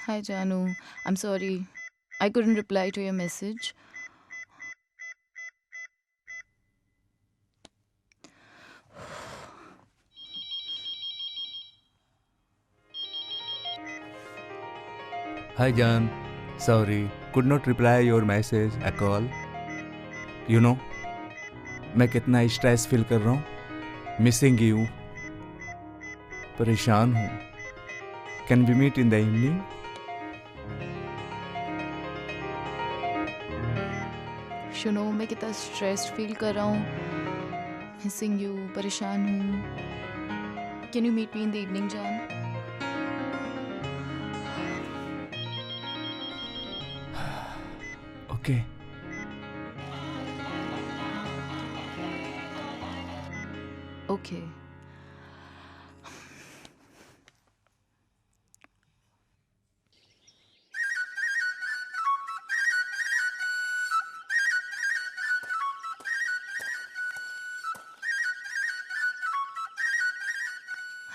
Hi Janu, I'm sorry. I couldn't reply to your message. Hi Jan, sorry, could not reply your message a call. You know, मैं कितना स्ट्रेस फील कर रहा हूँ, मिसिंग यू, परेशान हूँ। Can we meet in the evening? सुनो, मैं कितना स्ट्रेस्ड फील कर रहा हूँ, मिसिंग यू, परेशान हूँ। Can you meet me in the evening जान? ओके। ओके।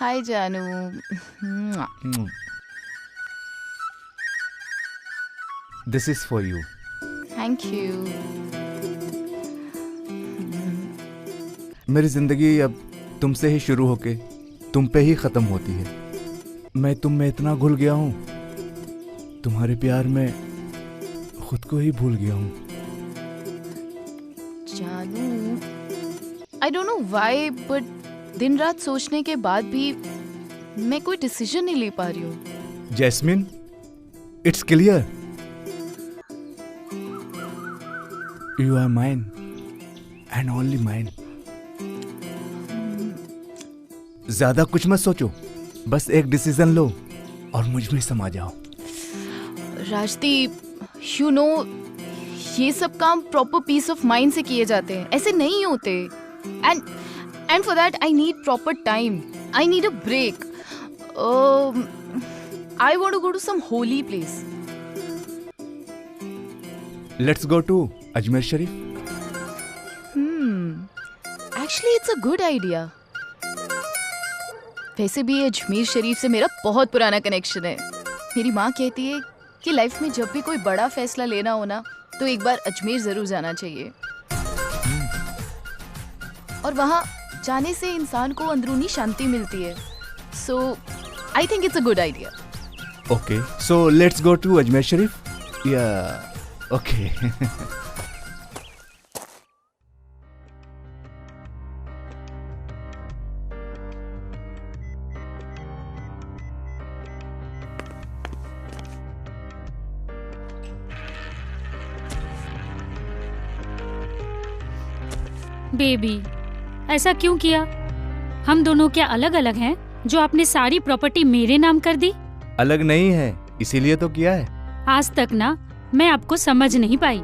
हाय जानू। This is for you. Thank you. मेरी जिंदगी अब तुमसे ही शुरू होके तुम पे ही खत्म होती है। मैं तुम में इतना घुल गया हूँ, तुम्हारे प्यार में खुद को ही भूल गया हूँ। जानू, I don't know why, but दिन रात सोचने के बाद भी मैं कोई डिसीजन नहीं ले पा रही हूँ। Jasmine, it's clear, you are mine and only mine. ज्यादा कुछ मत सोचो, बस एक डिसीजन लो और मुझ में समा जाओ। राजदीप, you know, ये सब काम प्रॉपर पीस ऑफ माइंड से किए जाते हैं, ऐसे नहीं होते। And for that I need proper time, I need a break. I want to go to some holy place. Let's go to Ajmer Sharif. Actually it's a good idea. वैसे भी अजमेर शरीफ से मेरा बहुत पुराना कनेक्शन है। मेरी माँ कहती है कि लाइफ में जब भी कोई बड़ा फैसला लेना हो ना, तो एक बार अजमेर जरूर जाना चाहिए। और वहाँ जाने से इंसान को अंदरूनी शांति मिलती है। So I think it's a good idea. Okay, so let's go to Ajmer Sharif. Yeah okay. Baby, ऐसा क्यों किया? हम दोनों क्या अलग अलग हैं जो आपने सारी प्रॉपर्टी मेरे नाम कर दी? अलग नहीं है, इसीलिए तो किया है। आज तक ना मैं आपको समझ नहीं पाई।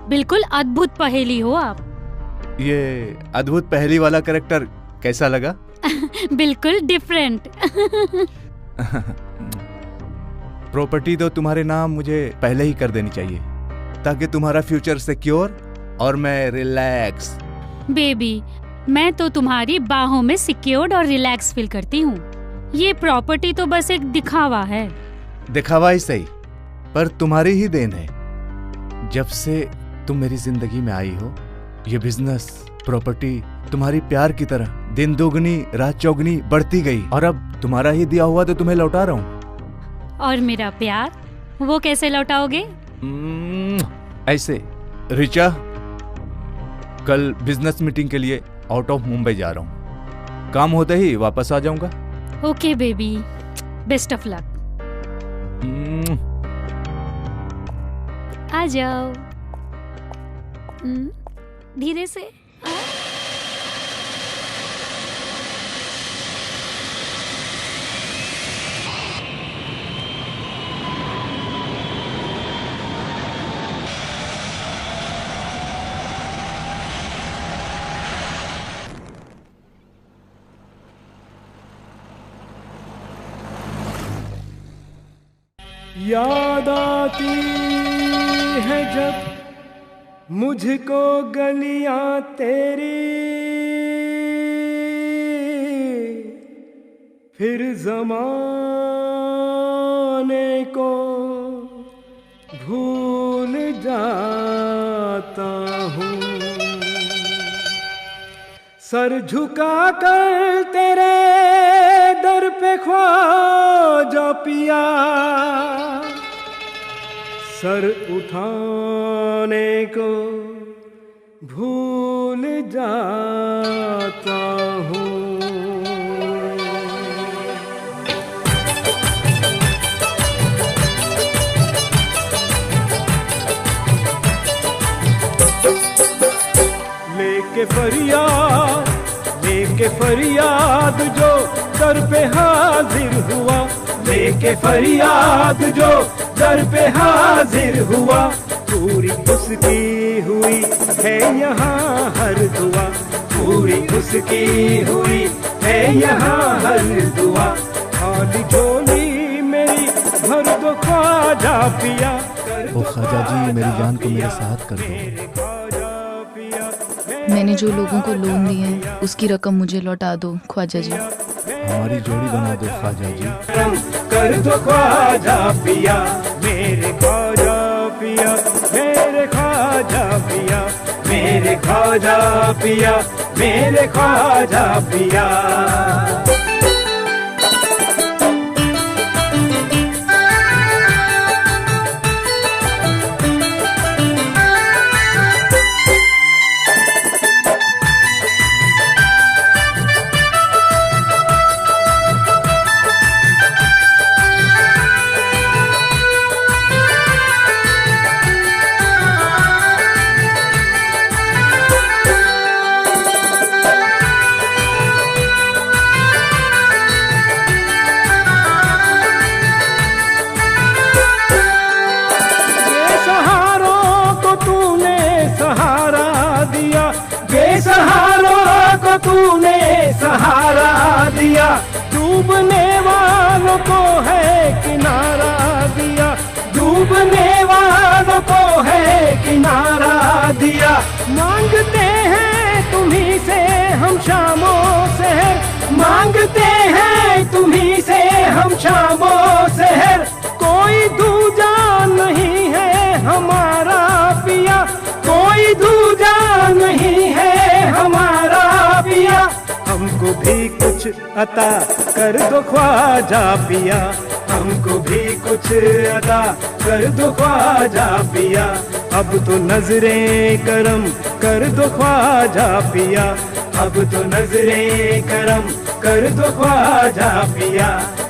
बिल्कुल अद्भुत पहेली हो आप। ये अद्भुत पहेली वाला कैरेक्टर कैसा लगा? बिल्कुल डिफरेंट। प्रॉपर्टी तो तुम्हारे नाम मुझे पहले ही कर देनी चाहिए, ताकि तुम्हारा फ्यूचर सिक्योर और मैं रिलैक्स। बेबी, मैं तो तुम्हारी बाहों में सिक्योर्ड और रिलैक्स फील करती हूँ। ये प्रॉपर्टी तो बस एक दिखावा है। दिखावा ही सही, पर तुम्हारी ही देन है। जब से तुम मेरी जिंदगी में आई हो, ये बिजनेस, प्रॉपर्टी तुम्हारी प्यार की तरह दिन दोगुनी रात चौगुनी बढ़ती गई, और अब तुम्हारा ही दिया हुआ तो तुम्हें लौटा रहा हूँ। और मेरा प्यार, वो कैसे लौटाओगे? ऐसे। रिचा, कल बिजनेस मीटिंग के लिए आउट ऑफ मुंबई जा रहा हूँ, काम होते ही वापस आ जाऊंगा। Okay baby, best of luck. आ जाओ। धीरे से। याद आती है जब मुझको गलियां तेरी, फिर ज़माने को भूल जाता हूँ। सर झुका कर तेरे दर पे ख्वाजा पिया, सर उठाने को भूल जाता हूँ। लेके फरियाद जो दर पे हाजिर हुआ, लेके फरियाद जो दर पे हाजिर हुआ, पूरी उसकी हुई है यहाँ हर दुआ, पूरी उसकी हुई है यहाँ हर दुआ। खाली झोली मेरी भर दो ख्वाजा पिया, ओ ख्वाजा जी, मेरी जान को मेरे साथ कर दो। मैंने जो लोगों को लोन दिए हैं उसकी रकम मुझे लौटा दो ख्वाजा जी। हमारी जोड़ी बना दो ख्वाजा जी। कर दो ख्वाजा पिया, मेरे ख्वाजा पिया, मेरे ख्वाजा पिया, मेरे ख्वाजा पिया, मेरे ख्वाजा पिया। तूने सहारा दिया, डूबने वालों को है किनारा दिया, डूबने वालों को है किनारा दिया। मांगते हैं तुम्हीं से हम शामों सहर, मांगते हैं तुम्हीं से हम शामों सहर। कोई दूजा नहीं है हमारा पिया, कोई दूजा नहीं है हमारा पिया। हमको भी कुछ अता कर दो ख्वाजा पिया, हमको भी कुछ अता कर दो ख्वाजा पिया। अब तो नजरें करम कर दो ख्वाजा पिया, अब तो नजरें करम कर दो ख्वाजा पिया।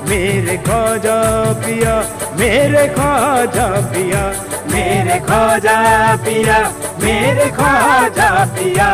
मेरे ख्वाजा पिया, मेरे ख्वाजा पिया, मेरे ख्वाजा पिया, मेरे ख्वाजा पिया।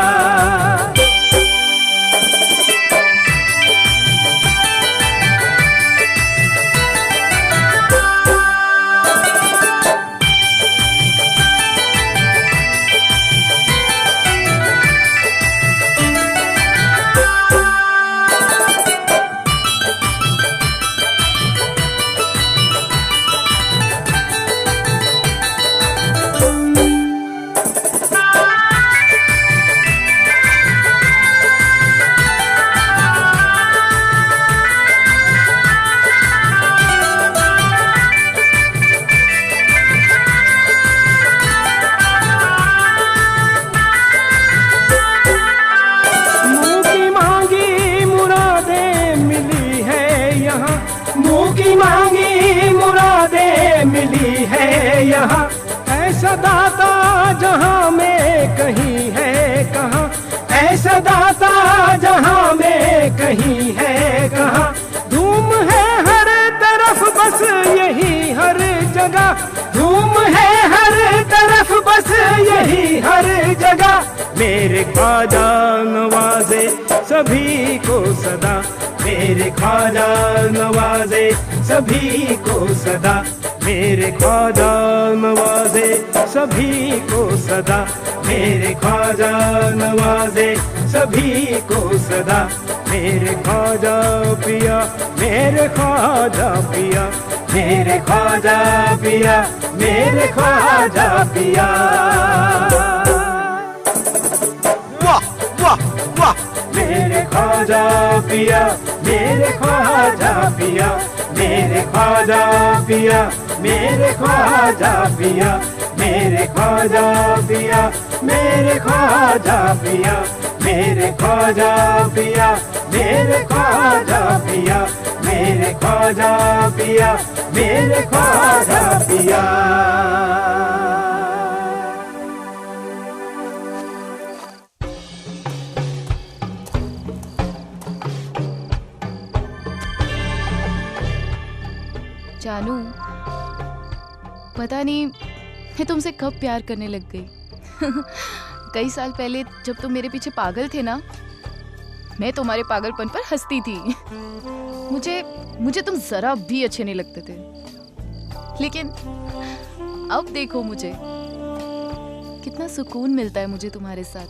मिली है यहाँ ऐसा दाता जहाँ में कहीं है कहाँ, ऐसा दाता जहाँ में कहीं है कहाँ। धूम है हर तरफ बस यही हर जगह, धूम है हर तरफ बस यही हर जगह। मेरे ख्वाजा नवाजे सभी को सदा, मेरे ख्वाजा नवाजे सभी को सदा, मेरे ख्वाजा नवाजे सभी को सदा, मेरे ख्वाजा नवाजे सभी को सदा। मेरे ख्वाजा पिया, मेरे ख्वाजा पिया, मेरे ख्वाजा पिया, मेरे ख्वाजा पिया। वाह वाह वाह। मेरे ख्वाजा पिया, मेरे ख्वाजा पिया, मेरे ख्वाजा पिया, मेरे ख्वाजा पिया, मेरे ख्वाजा पिया, मेरे ख्वाजा पिया, मेरे ख्वाजा पिया, मेरे ख्वाजा पिया, मेरे ख्वाजा पिया, मेरे ख्वाजा पिया। जानू, पता नहीं मैं तुमसे कब प्यार करने लग गई। कई साल पहले जब तुम मेरे पीछे पागल थे ना, मैं तुम्हारे पागलपन पर हंसती थी। मुझे तुम जरा भी अच्छे नहीं लगते थे, लेकिन अब देखो मुझे कितना सुकून मिलता है मुझे तुम्हारे साथ।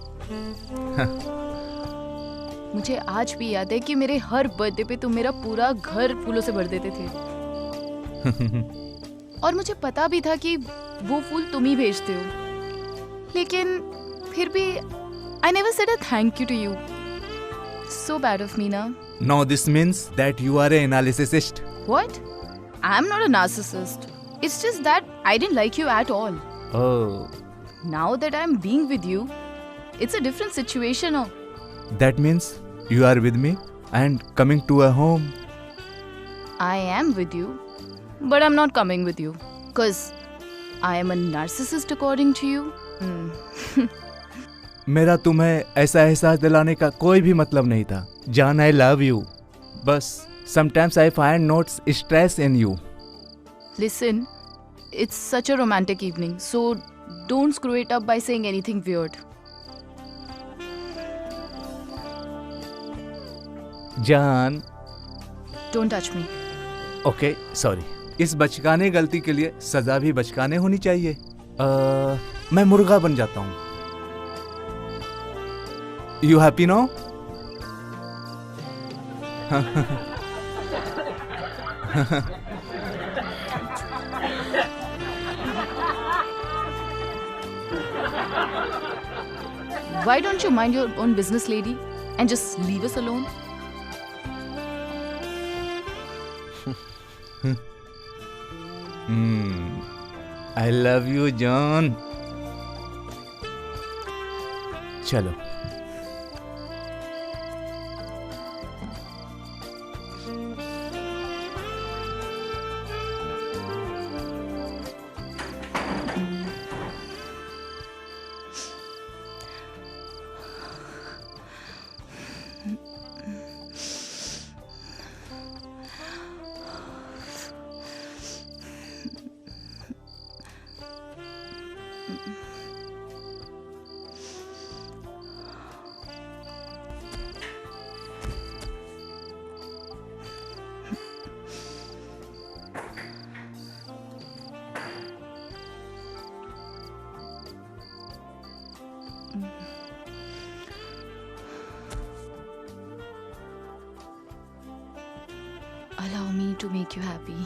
मुझे आज भी याद है कि मेरे हर बर्थडे पे तुम मेरा पूरा घर फूलों से भर देते थे। और मुझे पता भी था कि वो फूल तुम ही भेजते हो, लेकिन फिर भी I never said a thank you to you. so bad of me now. Now this means that you are a narcissist. What? I'm not a narcissist. It's just that I didn't like you at all. Oh. Now that I'm being with you, it's a different situation now. That means you are with me and coming to a home. I am with you, but I'm not coming with you. Because I am a narcissist according to you. मेरा तुम्हें ऐसा एहसास दिलाने का कोई भी मतलब नहीं था. जान, I love you. बस sometimes I find notes stress in you. Listen, it's such a romantic evening, so don't screw it up by saying anything weird. जान. Don't touch me. Okay, sorry. इस बचकाने गलती के लिए सजा भी बचकाने होनी चाहिए. मैं मुर्गा बन जाता हूँ. You happy now? Why don't you mind your own business, lady, and just leave us alone? I love you, John. चलो. Allow me to make you happy.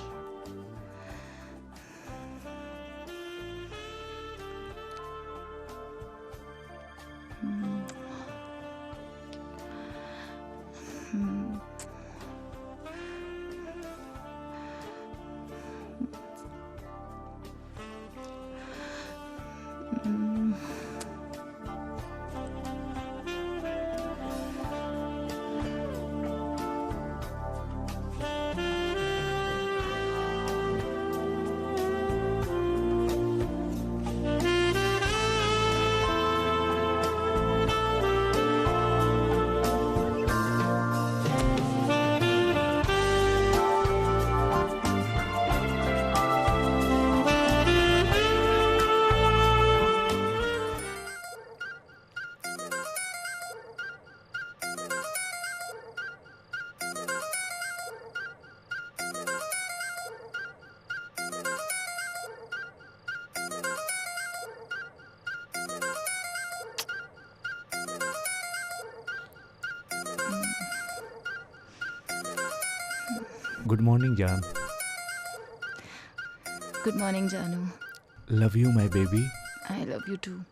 Good morning, Jan. Good morning, Janu. Love you, my baby. I love you too.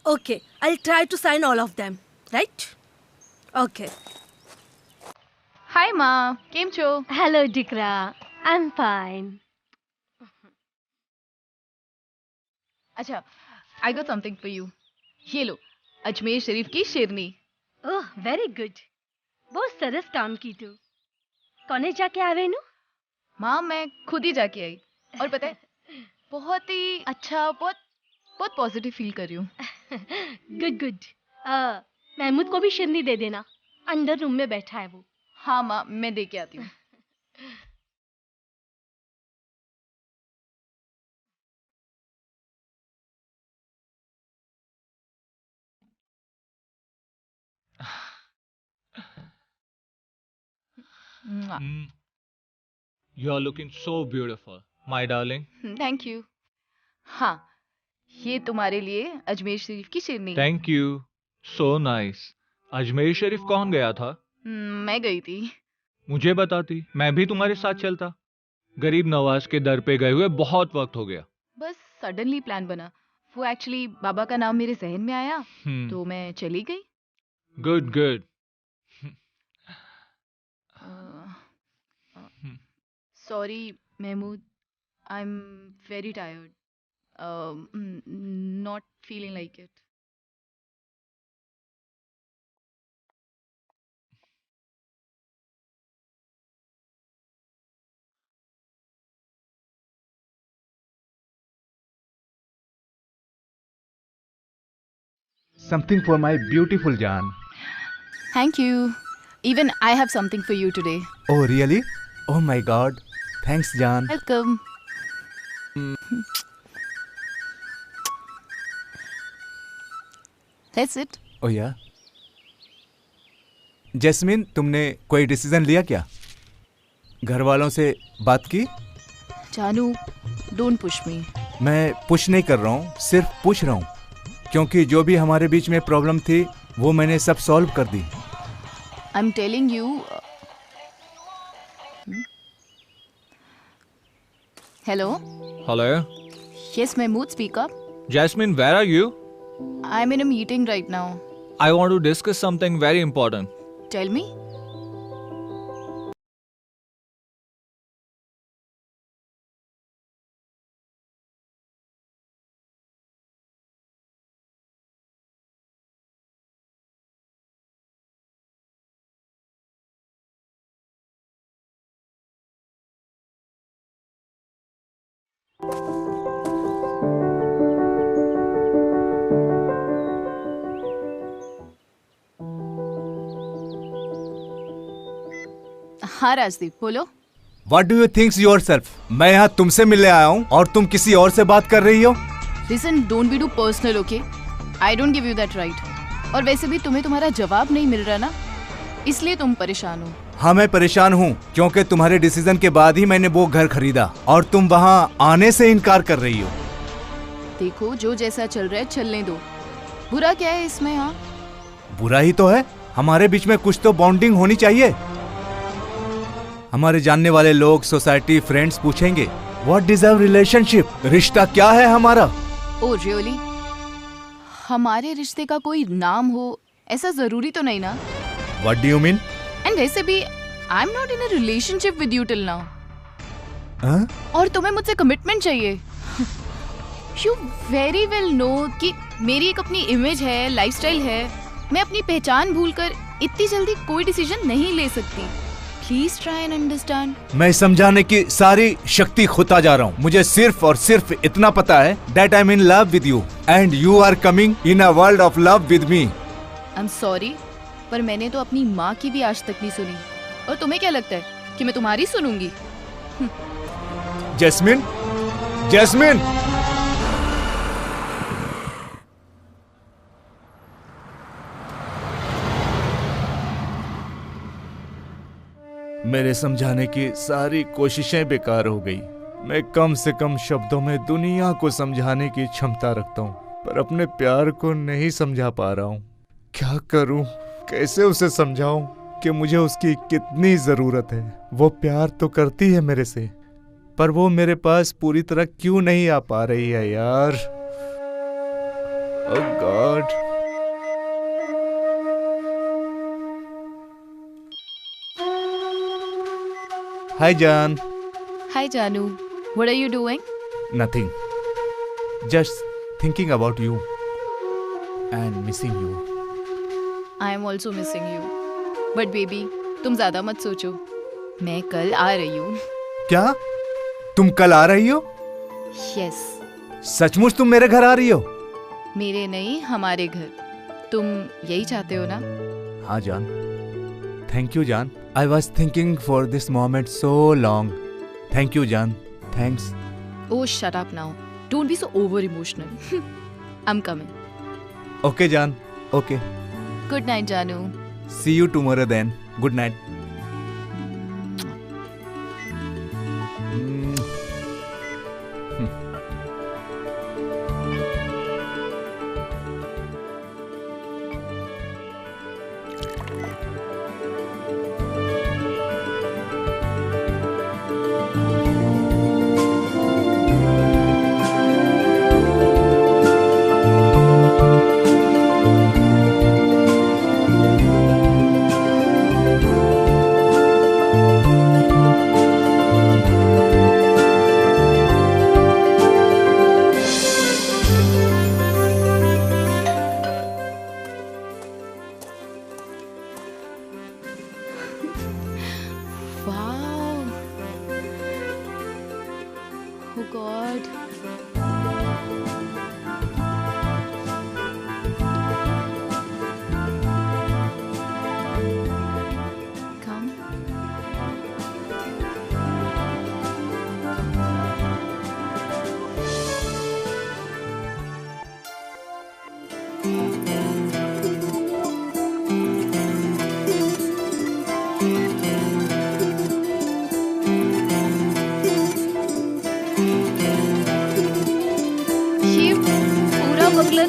Okay, I'll try to sign all of them, right? Okay. Hi, Ma. કેમ છો? Hello, Dikra. I'm fine. अच्छा, I got something for you. ये लो, अजमेर शरीफ की शेरनी. Oh, very good. बहुत सरस काम की तू. कौने जाके आवे नु? माँ, मैं खुद ही जाके आई. और पता है, बहुत ही अच्छा, बहुत पॉजिटिव फील कर रही हूँ. Good good. महमूद को भी शेरनी दे देना. अंदर रूम में बैठा है वो. हाँ माँ, मैं दे के आती हूँ. You are looking so beautiful, my darling. Thank you. हाँ, ये तुम्हारे लिए अजमेर शरीफ की शेरनी. Thank you. So nice. Ajmer Sharif कौन गया था? मैं गई थी। मुझे बताती, मैं भी तुम्हारे साथ चलता। गरीब नवाज के दर पे गए हुए बहुत वक्त हो गया। बस सडनली प्लान बना। वो एक्चुअली बाबा का नाम मेरे जहन में आया तो मैं चली गई। Good good. Sorry Mahmood, I am very tired, not feeling like it. Something for my beautiful Jan. Thank you. Even I have something for you today. Oh, really? Oh my God. Thanks, Jan. Welcome. That's it. Oh yeah. Jasmine, तुमने कोई decision लिया क्या? घर वालों से बात की? जानू, don't push me. मैं पुश नहीं कर रहा हूँ, सिर्फ पूछ रहा हूँ, क्योंकि जो भी हमारे बीच में प्रॉब्लम थी वो मैंने सब सॉल्व कर दी। I'm telling you. Hello? Hello? Yes, Mahmood, speak up. Jasmine, where are you? I'm in a meeting right now. I want to discuss something very important. Tell me. हाँ राजदीप, बोलो। What do you think yourself? मैं यहाँ तुमसे मिलने आया हूँ और तुम किसी और से बात कर रही हो। Listen, don't be too personal, okay? I don't give you that right. और वैसे भी तुम्हें तुम्हारा जवाब नहीं मिल रहा ना, इसलिए तुम परेशान हो। हाँ, मैं परेशान हूँ क्योंकि तुम्हारे डिसीजन के बाद ही मैंने वो घर खरीदा और तुम वहाँ आने से इनकार कर रही हो। देखो, जो जैसा चल रहा है चलने दो। बुरा क्या है इसमें? हाँ, बुरा ही तो है। हमारे बीच में कुछ तो बॉन्डिंग होनी चाहिए। हमारे जानने वाले लोग, सोसाइटी, फ्रेंड्स पूछेंगे व्हाट डिजर्व रिलेशनशिप, रिश्ता क्या है हमारा। Oh really? हमारे रिश्ते का कोई नाम हो ऐसा जरूरी तो नहीं ना। What do you mean? And वैसे भी आई am not in a relationship with you till now. और तुम्हें मुझसे कमिटमेंट चाहिए। यू वेरी वेल नो कि मेरी एक अपनी इमेज है, लाइफस्टाइल है। मैं अपनी पहचान भूलकर इतनी जल्दी कोई डिसीजन नहीं ले सकती। Please try and understand. मैं समझाने की सारी शक्ति खोता जा रहा हूँ। मुझे सिर्फ और सिर्फ इतना पता है that I'm in love with you and you are coming in a world of love with me. I'm sorry, पर मैंने तो अपनी माँ की भी आज तक नहीं सुनी। और तुम्हें क्या लगता है कि मैं तुम्हारी सुनूंगी? Jasmine, jasmine! मेरे समझाने की सारी कोशिशें बेकार हो गई। मैं कम से कम शब्दों में दुनिया को समझाने की क्षमता रखता हूँ, पर अपने प्यार को नहीं समझा पा रहा हूँ। क्या करूँ? कैसे उसे समझाऊं कि मुझे उसकी कितनी जरूरत है। वो प्यार तो करती है मेरे से, पर वो मेरे पास पूरी तरह क्यों नहीं आ पा रही है यार। ओह God. Hi Jan. Hi Janu. What are you doing? Nothing. Just thinking about you and missing you. I am also missing you. But baby, तुम ज्यादा मत सोचो। मैं कल आ रही हूँ। क्या? तुम कल आ रही हो? Yes. सचमुच तुम मेरे घर आ रही हो? मेरे नहीं, हमारे घर। तुम यही चाहते हो ना? हाँ जान। Thank you Jan. I was thinking for this moment so long. Thank you Jan. Thanks. Oh, shut up now. Don't be so over emotional. I'm coming. Okay Jan. Okay. Good night Janu. See you tomorrow then. Good night.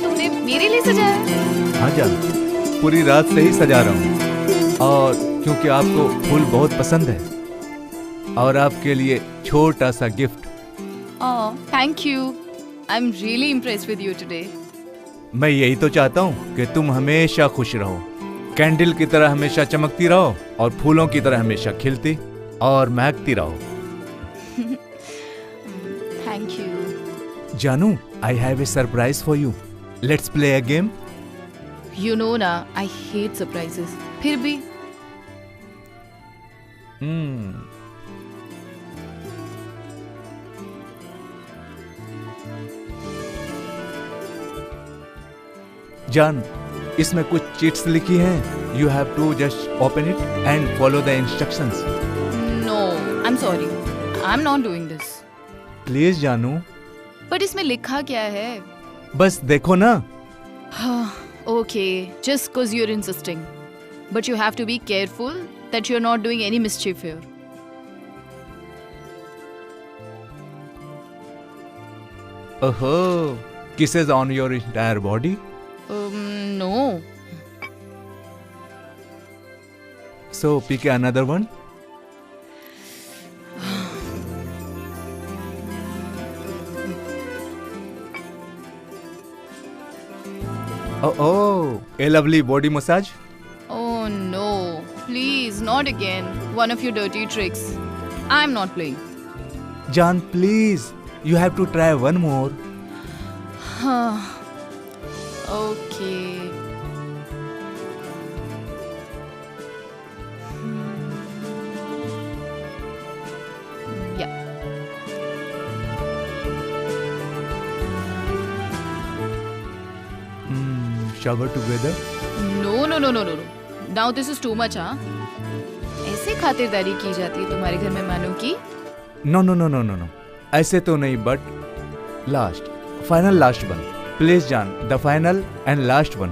तुमने मेरे लिए सजाया? हाँ जान, पूरी रात से ही सजा रहा हूँ, और क्योंकि आपको फूल बहुत पसंद है, और आपके लिए छोटा सा gift. Thank you. I am really impressed with you today. मैं यही तो चाहता हूँ कि तुम हमेशा खुश रहो, कैंडल की तरह हमेशा चमकती रहो, और फूलों की तरह हमेशा खिलती और महकती रहो। Thank you. जानू, I have a surprise for you. Let's play a game. You know ना, I hate surprises. फिर भी जान, इसमें कुछ चीट्स लिखी हैं। You have to just open it and follow the instructions. No, I'm sorry. I'm not doing this. Please जानू। But इसमें लिखा क्या है? बस देखो ना। Okay, just cause you're insisting. But you have to be careful that you're not doing any mischief here. Oh, kisses on your entire body? No. So pick another one. Oh, a lovely body massage. Oh no, please, not again. One of your dirty tricks. I'm not playing. Jan, please, you have to try one more. Okay. Yeah. Shower together? No. Now this is too much, हाँ? ऐसे खातिरदारी की जाती है तुम्हारे घर में मानो की? No. ऐसे तो नहीं, but final last one. Please, Jan, the final and last one.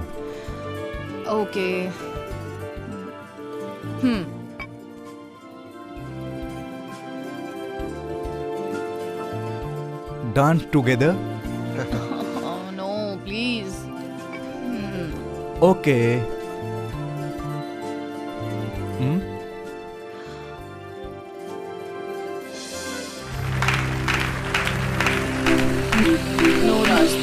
Okay. Dance together? Oh no, please. Okay. No rush.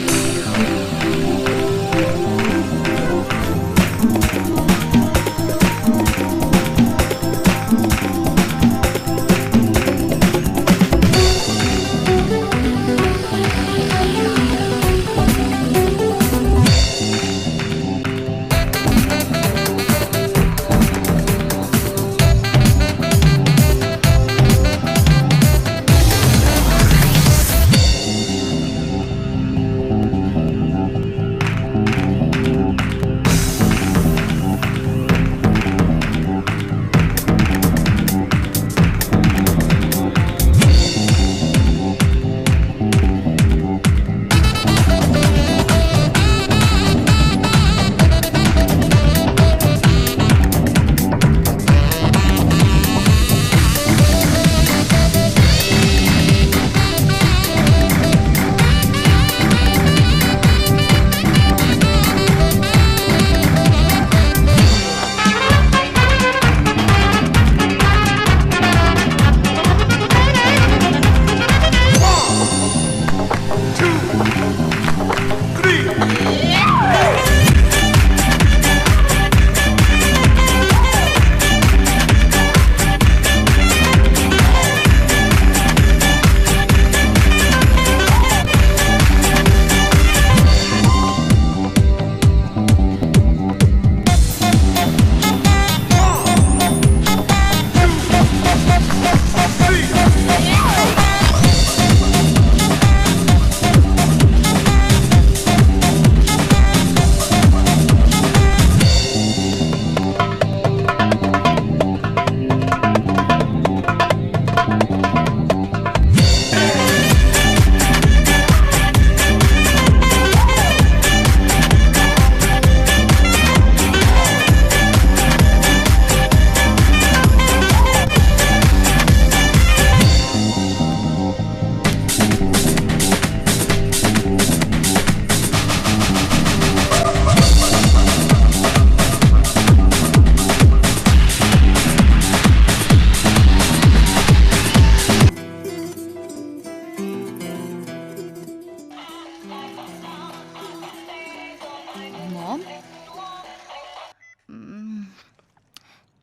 Mom?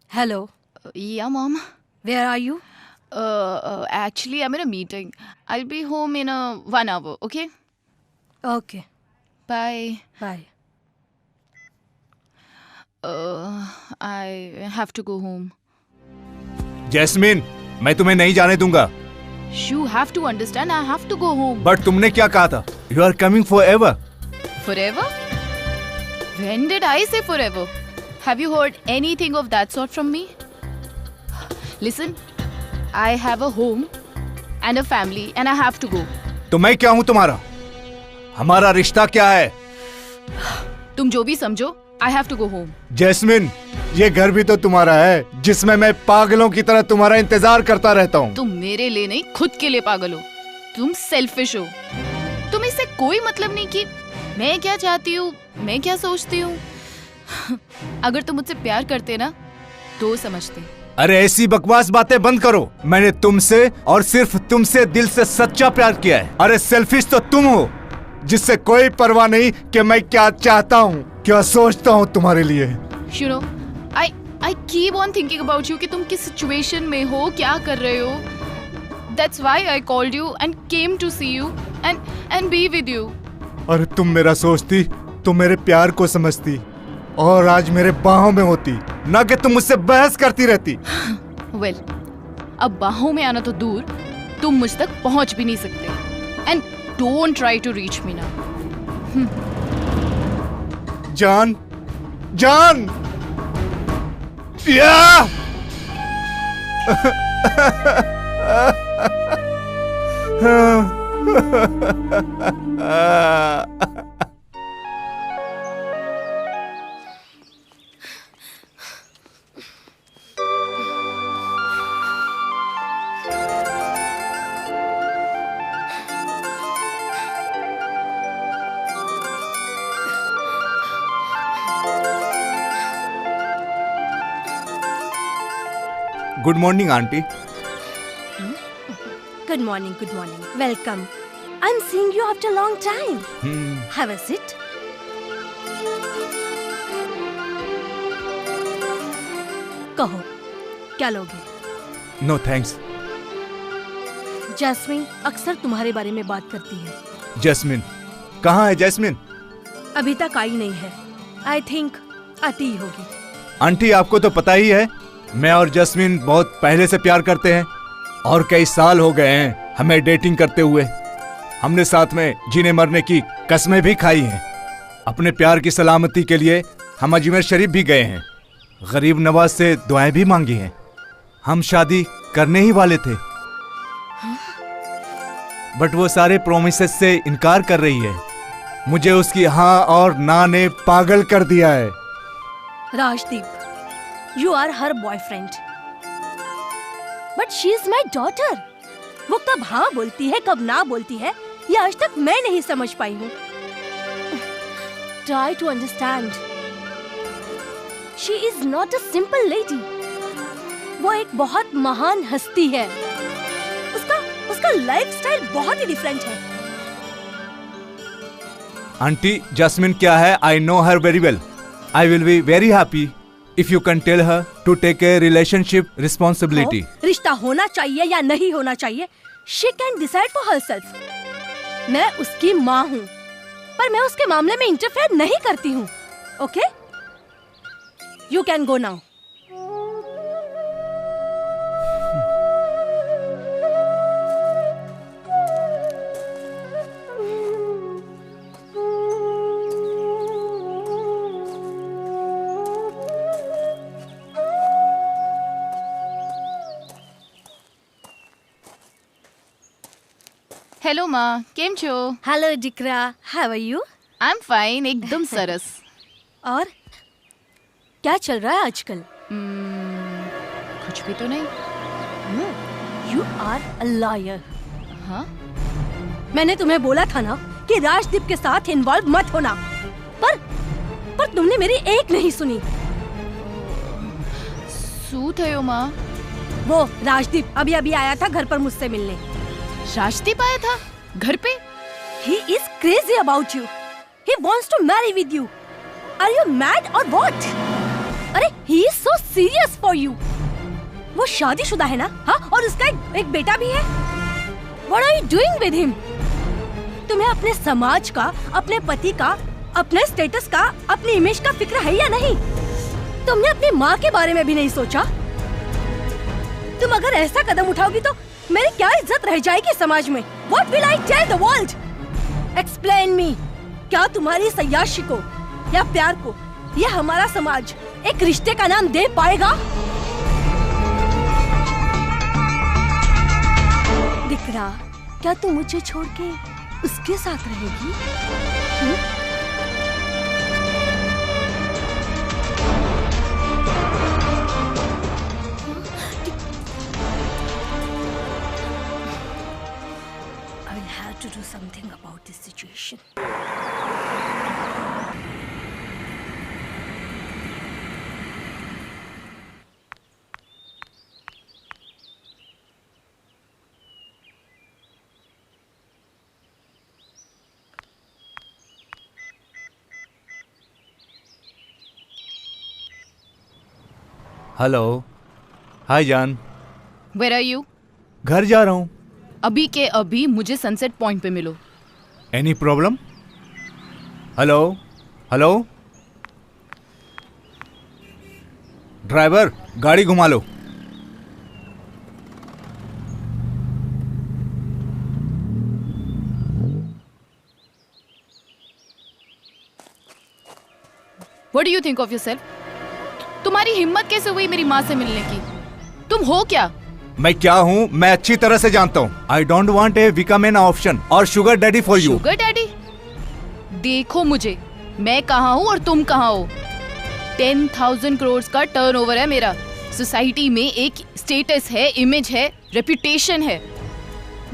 Hello. Yeah, Mom. Where are you? Actually, I'm in a meeting. I'll be home in 1 hour, okay? Okay. Bye. Bye. I have to go home. Jasmine, मैं तुम्हें नहीं जाने दूंगा। You have to understand, I have to go home. But तुमने क्या कहा था? You are coming forever. Forever? When did I say forever? Have you heard anything of that sort from me? Listen, I have a home and a family and I have to go. तो मैं क्या हूँ तुम्हारा? हमारा रिश्ता क्या है? तुम जो भी समझो, I have to go home. Jasmine, ये घर भी तो तुम्हारा है, जिसमें मैं पागलों की तरह तुम्हारा इंतजार करता रहता हूँ। तुम मेरे लिए नहीं, खुद के लिए पागल हो। तुम सेल्फिश हो। तुम इससे कोई मतलब नहीं कि मैं क्या चाहती हूँ, मैं क्या सोचती हूँ। अगर तुम मुझसे प्यार करते ना, तो समझते। अरे ऐसी बकवास बातें बंद करो। मैंने तुमसे और सिर्फ तुमसे दिल से सच्चा प्यार किया है। अरे सेल्फिश तो तुम हो, जिससे कोई परवाह नहीं कि मैं क्या चाहता हूँ, क्या सोचता हूँ तुम्हारे लिए। You know, I keep on thinking about you कि तुम किस situation में हो, क्या कर रहे हो। That's why I called you and came to see you and be with you. अरे तुम मेरा सोचती तो मेरे प्यार को समझती और आज मेरे बाहों में होती, ना कि तुम मुझसे बहस करती रहती। Well, अब बाहों में आना तो दूर, तुम मुझ तक पहुंच भी नहीं सकते। And don't try to reach me now. जान, जान, या! Good morning, auntie. Good morning, good morning. Welcome. I'm seeing you after a long time. Have a seat. कहो, क्या लोगे? No thanks. जैस्मिन अक्सर तुम्हारे बारे में बात करती है। जैस्मिन, कहाँ है जैस्मिन? अभी तक आई नहीं है। I think आती ही होगी। आंटी, आपको तो पता ही है, मैं और जैस्मिन बहुत पहले से प्यार करते हैं और कई साल हो गए हैं हमें डेटिंग करते हुए। हमने साथ में जीने मरने की कसमें भी खाई हैं। अपने प्यार की सलामती के लिए हम अजमेर शरीफ भी गए हैं, गरीब नवाज से दुआएं भी मांगी हैं। हम शादी करने ही वाले थे, बट वो सारे प्रोमिसेस से इनकार कर रही है। मुझे उसकी हाँ और ना ने पागल कर दिया है। Rajdeep, You are her boyfriend. But she is my daughter. वो कब हाँ बोलती है, कब ना बोलती है, ये आज तक मैं नहीं समझ पाई हूँ। Try to understand. She is not a simple lady. वो एक बहुत महान हस्ती है। उसका लाइफस्टाइल बहुत ही डिफरेंट है। आंटी, जैस्मिन क्या है? I know her very well. I will be very happy if you can tell her to take a relationship responsibility. रिश्ता होना चाहिए या नहीं होना चाहिए, she can decide for herself. मैं उसकी माँ हूँ, पर मैं उसके मामले में इंटरफेयर नहीं करती हूँ। Okay? You can go now. Hello माँ, केम छो? Hello Zikra, how are you? I am fine, एकदम सरस। और क्या चल रहा है आजकल? कुछ भी तो नहीं। You are a liar. हाँ? मैंने तुम्हें बोला था ना कि राजदीप के साथ इन्वॉल्व मत होना, पर तुमने मेरी एक नहीं सुनी। सूत है माँ। वो राजदीप अभी अभी आया था घर पर मुझसे मिलने। राजदीप आया था घर पे? He is crazy about you. He wants to marry with you. Are you mad or what? अरे he is so serious for you. वो शादीशुदा है ना? हाँ, और उसका एक बेटा भी है। What are you doing with him? तुम्हें अपने समाज का, अपने पति का, अपने स्टेटस का, अपनी इमेज का फिक्र है या नहीं? तुमने अपनी माँ के बारे में भी नहीं सोचा? तुम अगर ऐसा कदम उठाओगी तो मेरी क्या इज्जत रह जाएगी समाज में? What will I tell the world? Explain me. क्या तुम्हारी सयाशी को या प्यार को या हमारा समाज एक रिश्ते का नाम दे पाएगा? दिकरा, क्या तुम मुझे छोड़ के उसके साथ रहेगी? I will have to do something about this situation. Hello, hi जान। Where are you? घर जा रहा हूँ। अभी के अभी मुझे सनसेट पॉइंट पे मिलो। Any problem? Hello hello, driver गाड़ी घुमा लो। What do you think of yourself? तुम्हारी हिम्मत कैसे हुई मेरी माँ से मिलने की? तुम हो क्या? मैं क्या हूँ मैं अच्छी तरह से जानता हूँ। I don't want a become an option और sugar daddy for you. Sugar daddy? देखो मुझे, मैं कहाँ हूँ और तुम कहाँ हो। 10,000 करोड़ का टर्नओवर है मेरा। सोसाइटी में एक स्टेटस है, इमेज है, रेपुटेशन है।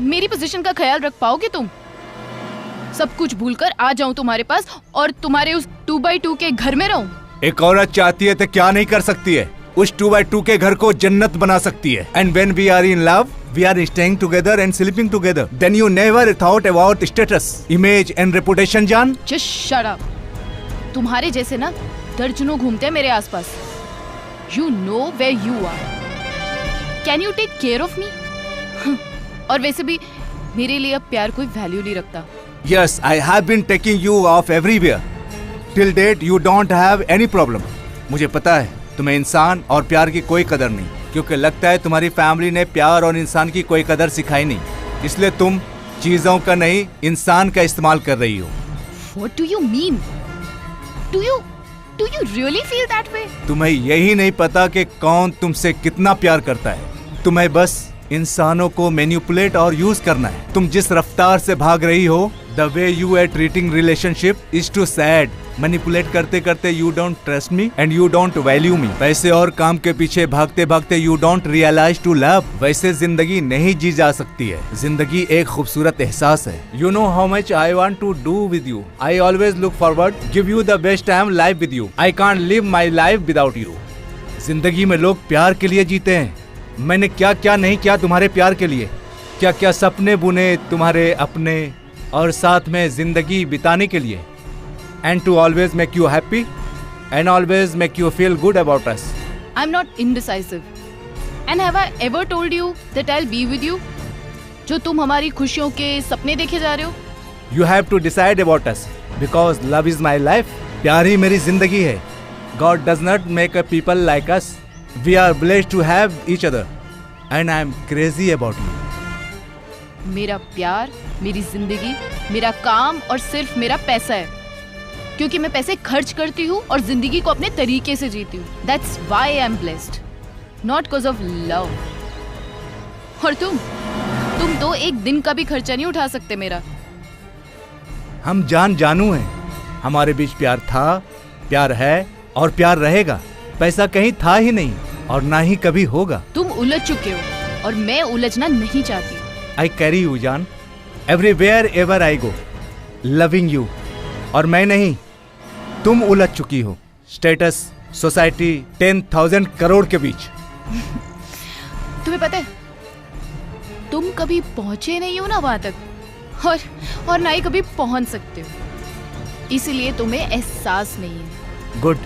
मेरी पोजीशन का ख्याल रख पाओगे तुम? सब कुछ भूलकर आ जाऊं तुम्हारे पास और तुम्हारे उस 2x2 के घर में रहूं? एक औरत चाहती है तो क्या नहीं कर सकती है। उस 2x2 के घर को जन्नत बना सकती है। And when we are in love we are staying together and sleeping together. Then you never thought about status, image and reputation जान। Just shut up. तुम्हारे जैसे ना दर्जनों घूमते हैं मेरे आसपास। You know where you are. Can you take care of me? और वैसे भी मेरे लिए अब प्यार कोई वैल्यू नहीं रखता। Yes, I have been taking you off everywhere. Till date, you don't have any problem. मुझे पता है तुम्हें इंसान और प्यार की कोई कदर नहीं, क्योंकि लगता है तुम्हारी फैमिली ने प्यार और इंसान की कोई कदर सिखाई नहीं, इसलिए तुम चीजों का नहीं इंसान का इस्तेमाल कर रही हो। What do you mean? Do you really feel that way? तुम्हें यही नहीं पता कि कौन तुमसे कितना प्यार करता है। तुम्हें बस इंसानों को मैनिपुलेट और यूज करना है। तुम जिस रफ्तार से भाग रही हो, the way you are treating relationship is too sad. Manipulate करते करते you don't trust me and you don't value me. पैसे और काम के पीछे भागते भागते you don't realise to love. वैसे जिंदगी नहीं जी जा सकती है। जिंदगी एक खूबसूरत एहसास है। You know how much I want to do with you. I always look forward, give you the best time life with you. I can't live my life without you. जिंदगी में लोग प्यार के लिए जीते हैं। मैंने क्या क्या नहीं किया तुम्हारे प्यार के लिए, क्या क्या सपने बुने तुम्हारे अपने और साथ में जिंदगी बिताने के लिए। And to always make you happy and always make you feel good about us. I am not indecisive and have I ever told you that I will be with you? जो तुम हमारी खुशियों के सपने देखे जा रहे हो। You have to decide about us because love is my life. प्यार ही मेरी जिंदगी है। God does not make a people like us. We are blessed to have each other and I am crazy about you. मेरा प्यार, मेरी जिंदगी, मेरा काम और सिर्फ मेरा पैसा है, क्योंकि मैं पैसे खर्च करती हूँ और जिंदगी को अपने तरीके से जीती हूँ। That's why I am blessed, not cause of love. और तुम तो एक दिन का भी खर्चा नहीं उठा सकते मेरा। हम जानू हैं। हमारे बीच प्यार था, प्यार है और प्यार रहेगा। पैसा कहीं था ही नहीं और ना ही कभी होगा। तुम उलझ चुके हो और मैं उलझना नहीं चाहती। आई कैरी यू जान everywhere ever I go, loving you. और मैं नहीं, तुम उलझ चुकी हो स्टेटस, सोसाइटी, 10,000 करोड़ के बीच। तुम्हें पता है तुम कभी पहुंचे नहीं हो ना वहां तक, और ना ही कभी पहुंच सकते हो। इसीलिए तुम्हें एहसास नहीं है। गुड।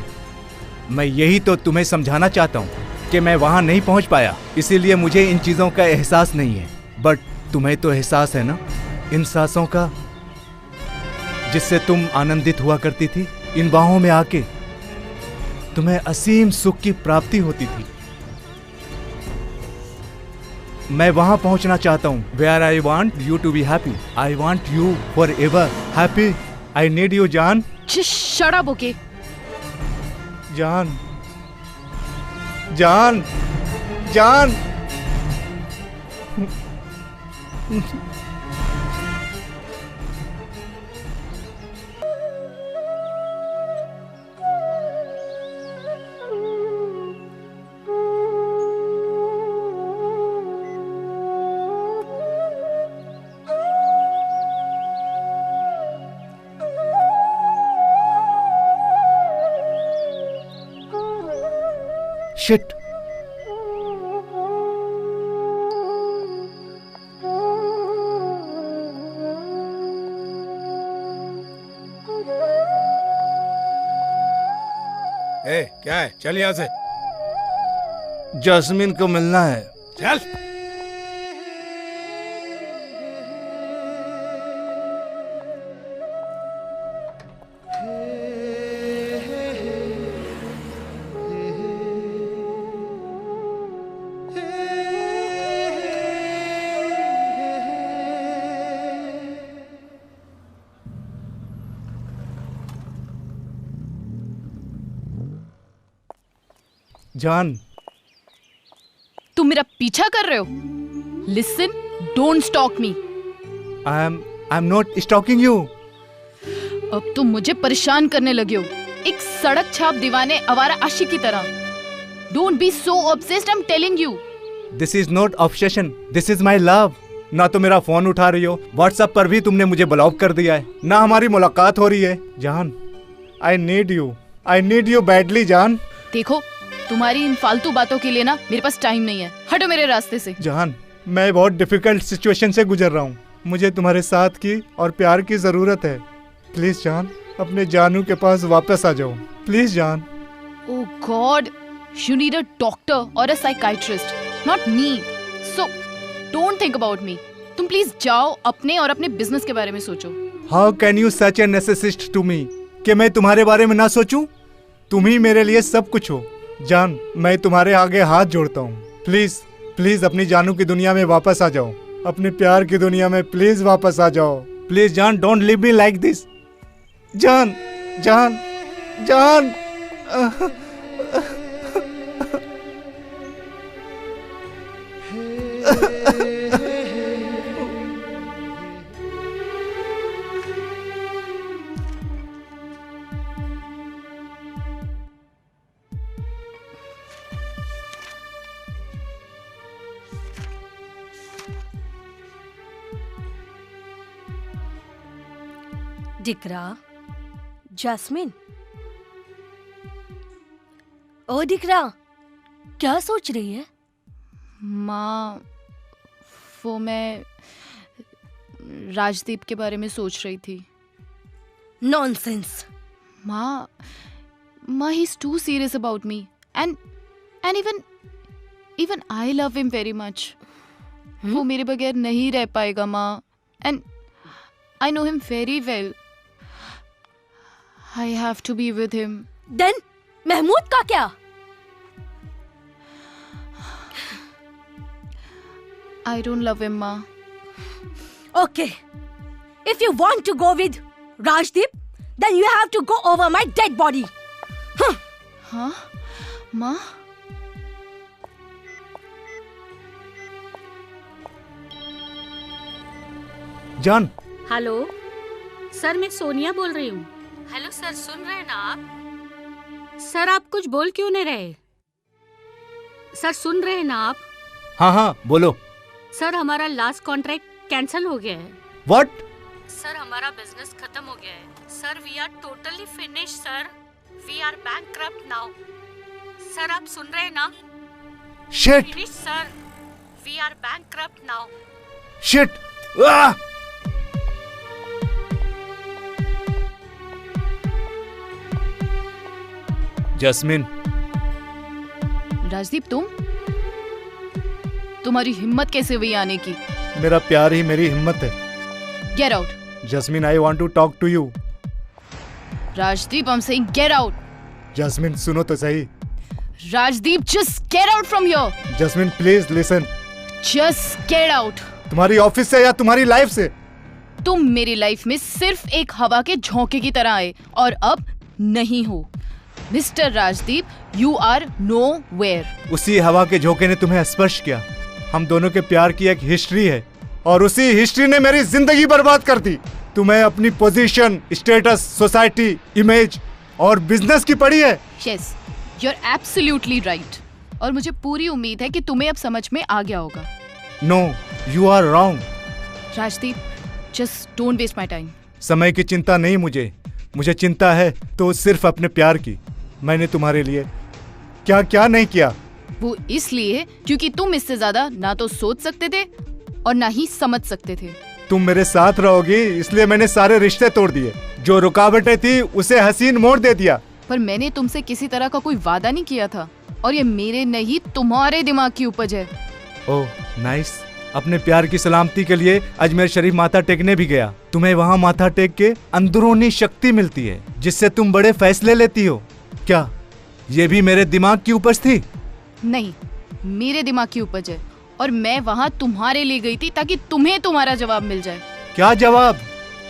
मैं यही तो तुम्हें समझाना चाहता हूँ कि मैं वहां नहीं पहुंच पाया, इसीलिए मुझे इन चीजों का एहसास नहीं है। बट तुम्हें तो एहसास है ना इन सांसों का, जिससे तुम आनंदित हुआ करती थी। इन बाहों में आके तुम्हें असीम सुख की प्राप्ति होती थी। मैं वहां पहुंचना चाहता हूं where I want you to be happy. I want you forever happy. I need you, जान। Shut up, okay? जान, जान, जान। Shit. क्या है? चल यहाँ से। जैस्मिन को मिलना है। चल। जान, तुम मेरा पीछा कर रहे हो? Listen, don't stalk me. I am not stalking you. अब तुम मुझे परेशान करने लगे हो, एक सड़क छाप दीवाने आवारा आशिक की तरह। Don't be so obsessed, I am telling you. This is not obsession, this is my love. ना तो मेरा फोन उठा रही हो, व्हाट्सएप पर भी तुमने मुझे ब्लॉक कर दिया है, ना हमारी मुलाकात हो रही है। जान, आई नीड यू बैडली। जान देखो, तुम्हारी इन फालतू बातों के लिए ना मेरे पास टाइम नहीं है। हटो मेरे रास्ते से। जान, मैं बहुत डिफिकल्ट सिचुएशन से गुजर रहा हूँ, मुझे तुम्हारे साथ की और प्यार की जरूरत है। प्लीज जान, अपने जानू के पास वापस आ जाओ, प्लीज जान। Oh god, you need a doctor और a psychiatrist, not me. So don't think about me. तुम प्लीज जाओ, अपने और अपने बिजनेस के बारे में सोचो। How can you such a narcissist to me, कि मैं तुम्हारे बारे में ना सोचूं? तुम ही मेरे लिए सब कुछ हो। जान, मैं तुम्हारे आगे हाथ जोड़ता हूँ, प्लीज प्लीज अपनी जानू की दुनिया में वापस आ जाओ, अपने प्यार की दुनिया में प्लीज वापस आ जाओ। प्लीज जान, don't leave me like this. जान, जान, जान। दिकरा, जैस्मिन। ओ दिकरा, क्या सोच रही है? माँ, वो मैं राजदीप के बारे में सोच रही थी। नॉनसेंस। माँ, he is too serious about me and even I love him very much. वो मेरे बगैर नहीं रह पाएगा माँ, and I know him very well. I have to be with him. Then, Mahmood का क्या? I don't love him, Ma. Okay. If you want to go with Rajdeep, then you have to go over my dead body. Huh? Ma? जान। Hello sir, मैं सोनिया बोल रही हूँ। Hello sir, सुन रहे हैं ना आप? सर, आप कुछ बोल क्यों नहीं रहे? सर, सुन रहे हैं ना आप? हाँ हाँ, बोलो। सर, हमारा लास्ट कॉन्ट्रैक्ट कैंसिल हो गया है। व्हाट? सर, हमारा बिजनेस खत्म हो गया है। Sir, we are totally finish sir. We are bankrupt now. Sir, आप सुन रहे हैं ना? Shit. Finish sir. We are bankrupt now. Shit. Jasmine. Rajdeep, तुम्हारी हिम्मत कैसे हुई आने की? मेरा प्यार ही मेरी हिम्मत है। Get out. Jasmine, I want to talk to you. Rajdeep, I am saying get out. Jasmine, सुनो तो सही। Rajdeep, just get out from here. Jasmine, please listen. Just get out. तुम्हारी ऑफिस से या तुम्हारी लाइफ से? तुम मेरी लाइफ में सिर्फ एक हवा के झोंके की तरह आए और अब नहीं हो। Mister Rajdeep, you are nowhere. उसी हवा के झोंके ने तुम्हें स्पर्श किया। हम दोनों के प्यार की एक हिस्ट्री है और उसी हिस्ट्री ने मेरी जिंदगी बर्बाद कर दी। तुम्हें अपनी पोजीशन, स्टेटस, सोसाइटी, इमेज और बिजनेस की पड़ी है। Yes, you are absolutely right. और मुझे पूरी उम्मीद है कि तुम्हें अब समझ में आ गया होगा। No, you are wrong. Rajdeep, just don't waste my time. समय की चिंता नहीं मुझे चिंता है तो सिर्फ अपने प्यार की। मैंने तुम्हारे लिए क्या क्या नहीं किया। वो इसलिए क्योंकि तुम इससे ज्यादा ना तो सोच सकते थे और ना ही समझ सकते थे। तुम मेरे साथ रहोगी इसलिए मैंने सारे रिश्ते तोड़ दिए। जो रुकावटें थी उसे हसीन मोड़ दे दिया। पर मैंने तुमसे किसी तरह का कोई वादा नहीं किया था और ये मेरे नहीं तुम्हारे दिमाग की उपज है। Oh nice. अपने प्यार की सलामती के लिए अजमेर शरीफ माथा टेकने भी गया। तुम्हें वहाँ माथा टेक के अंदरूनी शक्ति मिलती है जिससे तुम बड़े फैसले लेती हो। क्या ये भी मेरे दिमाग की उपज थी? नहीं, मेरे दिमाग की उपज है और मैं वहाँ तुम्हारे लिए गई थी ताकि तुम्हें तुम्हारा जवाब मिल जाए। क्या जवाब?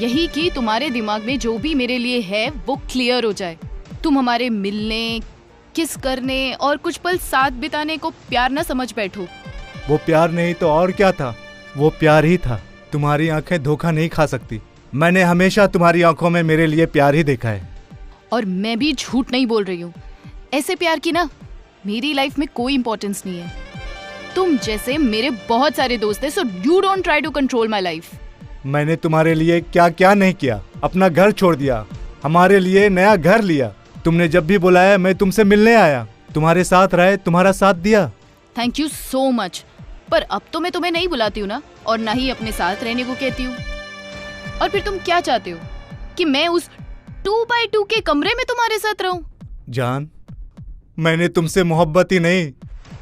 यही कि तुम्हारे दिमाग में जो भी मेरे लिए है वो क्लियर हो जाए। तुम हमारे मिलने, किस करने और कुछ पल साथ बिताने को प्यार न समझ बैठो। वो प्यार नहीं तो और क्या था? वो प्यार ही था। तुम्हारी आंखें धोखा नहीं खा सकती। मैंने हमेशा तुम्हारी आंखों में मेरे लिए प्यार ही देखा है। और मैं भी झूठ नहीं बोल रही हूँ। ऐसे प्यार की ना मेरी लाइफ में कोई इंपॉर्टेंस नहीं है। तुम जैसे मेरे बहुत सारे दोस्त हैं, so you don't try to control my life. मैंने तुम्हारे लिए क्या क्या नहीं किया। अपना घर छोड़ दिया, हमारे लिए नया घर लिया। तुमने जब भी बुलाया मैं तुमसे मिलने आया, तुम्हारे साथ रहे, तुम्हारा साथ दिया। Thank you so much. पर अब तो मैं तुम्हें नहीं बुलाती हूँ ना, और ना ही अपने साथ रहने को कहती हूँ। और फिर तुम क्या चाहते हो कि मैं उस 2x2 के कमरे में तुम्हारे साथ रहूं? जान, मैंने तुमसे मोहब्बत ही नहीं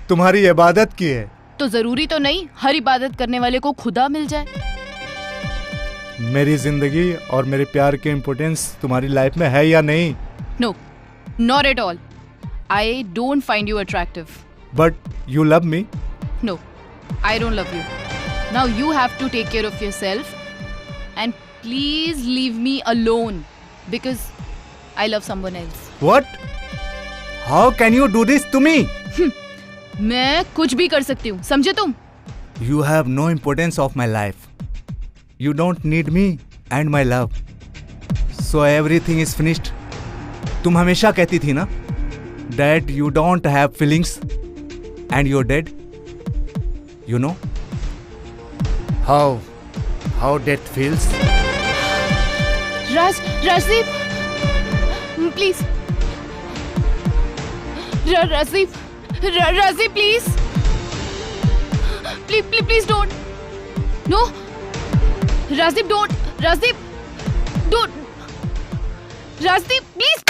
तुम्हारी इबादत की है। तो जरूरी तो नहीं हर इबादत करने वाले को खुदा मिल जाए। मेरी जिंदगी और मेरे प्यार की इम्पोर्टेंस तुम्हारी लाइफ में है या नहीं? No, not at all. I don't find you attractive. But you love me? No, I don't love you. Now you have to take care of yourself and please leave me alone because I love someone else. What? How can you do this to me? मैं कुछ भी कर सकती हूँ, समझे तुम? You have no importance of my life. You don't need me and my love. So everything is finished. तुम हमेशा कहती थी ना that you don't have feelings and you're dead. You know how death feels? Rajdeep, please. Rajdeep, please. Please don't. No. Rajdeep, don't. Rajdeep, don't. Rajdeep, please.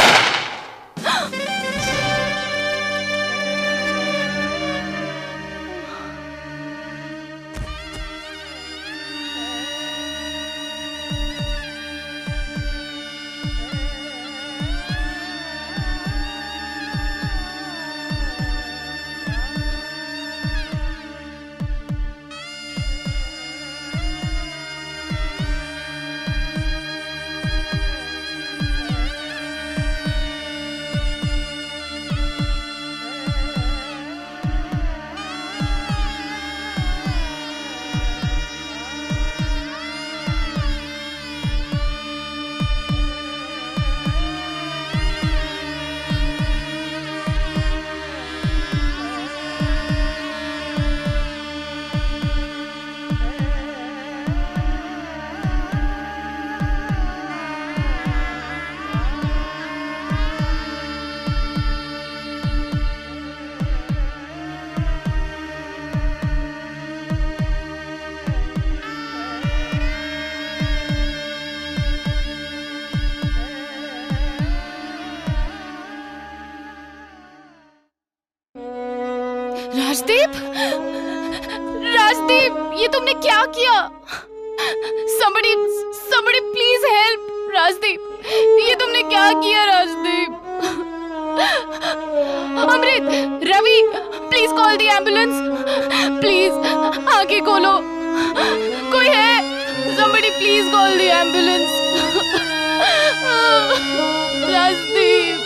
Rajdeep, Rajdeep, ये तुमने क्या किया? Somebody, somebody please help, Rajdeep, ये तुमने क्या किया Rajdeep? Amrit, Ravi, please call the ambulance, please आंखें खोलो, कोई है? Somebody please call the ambulance. Rajdeep,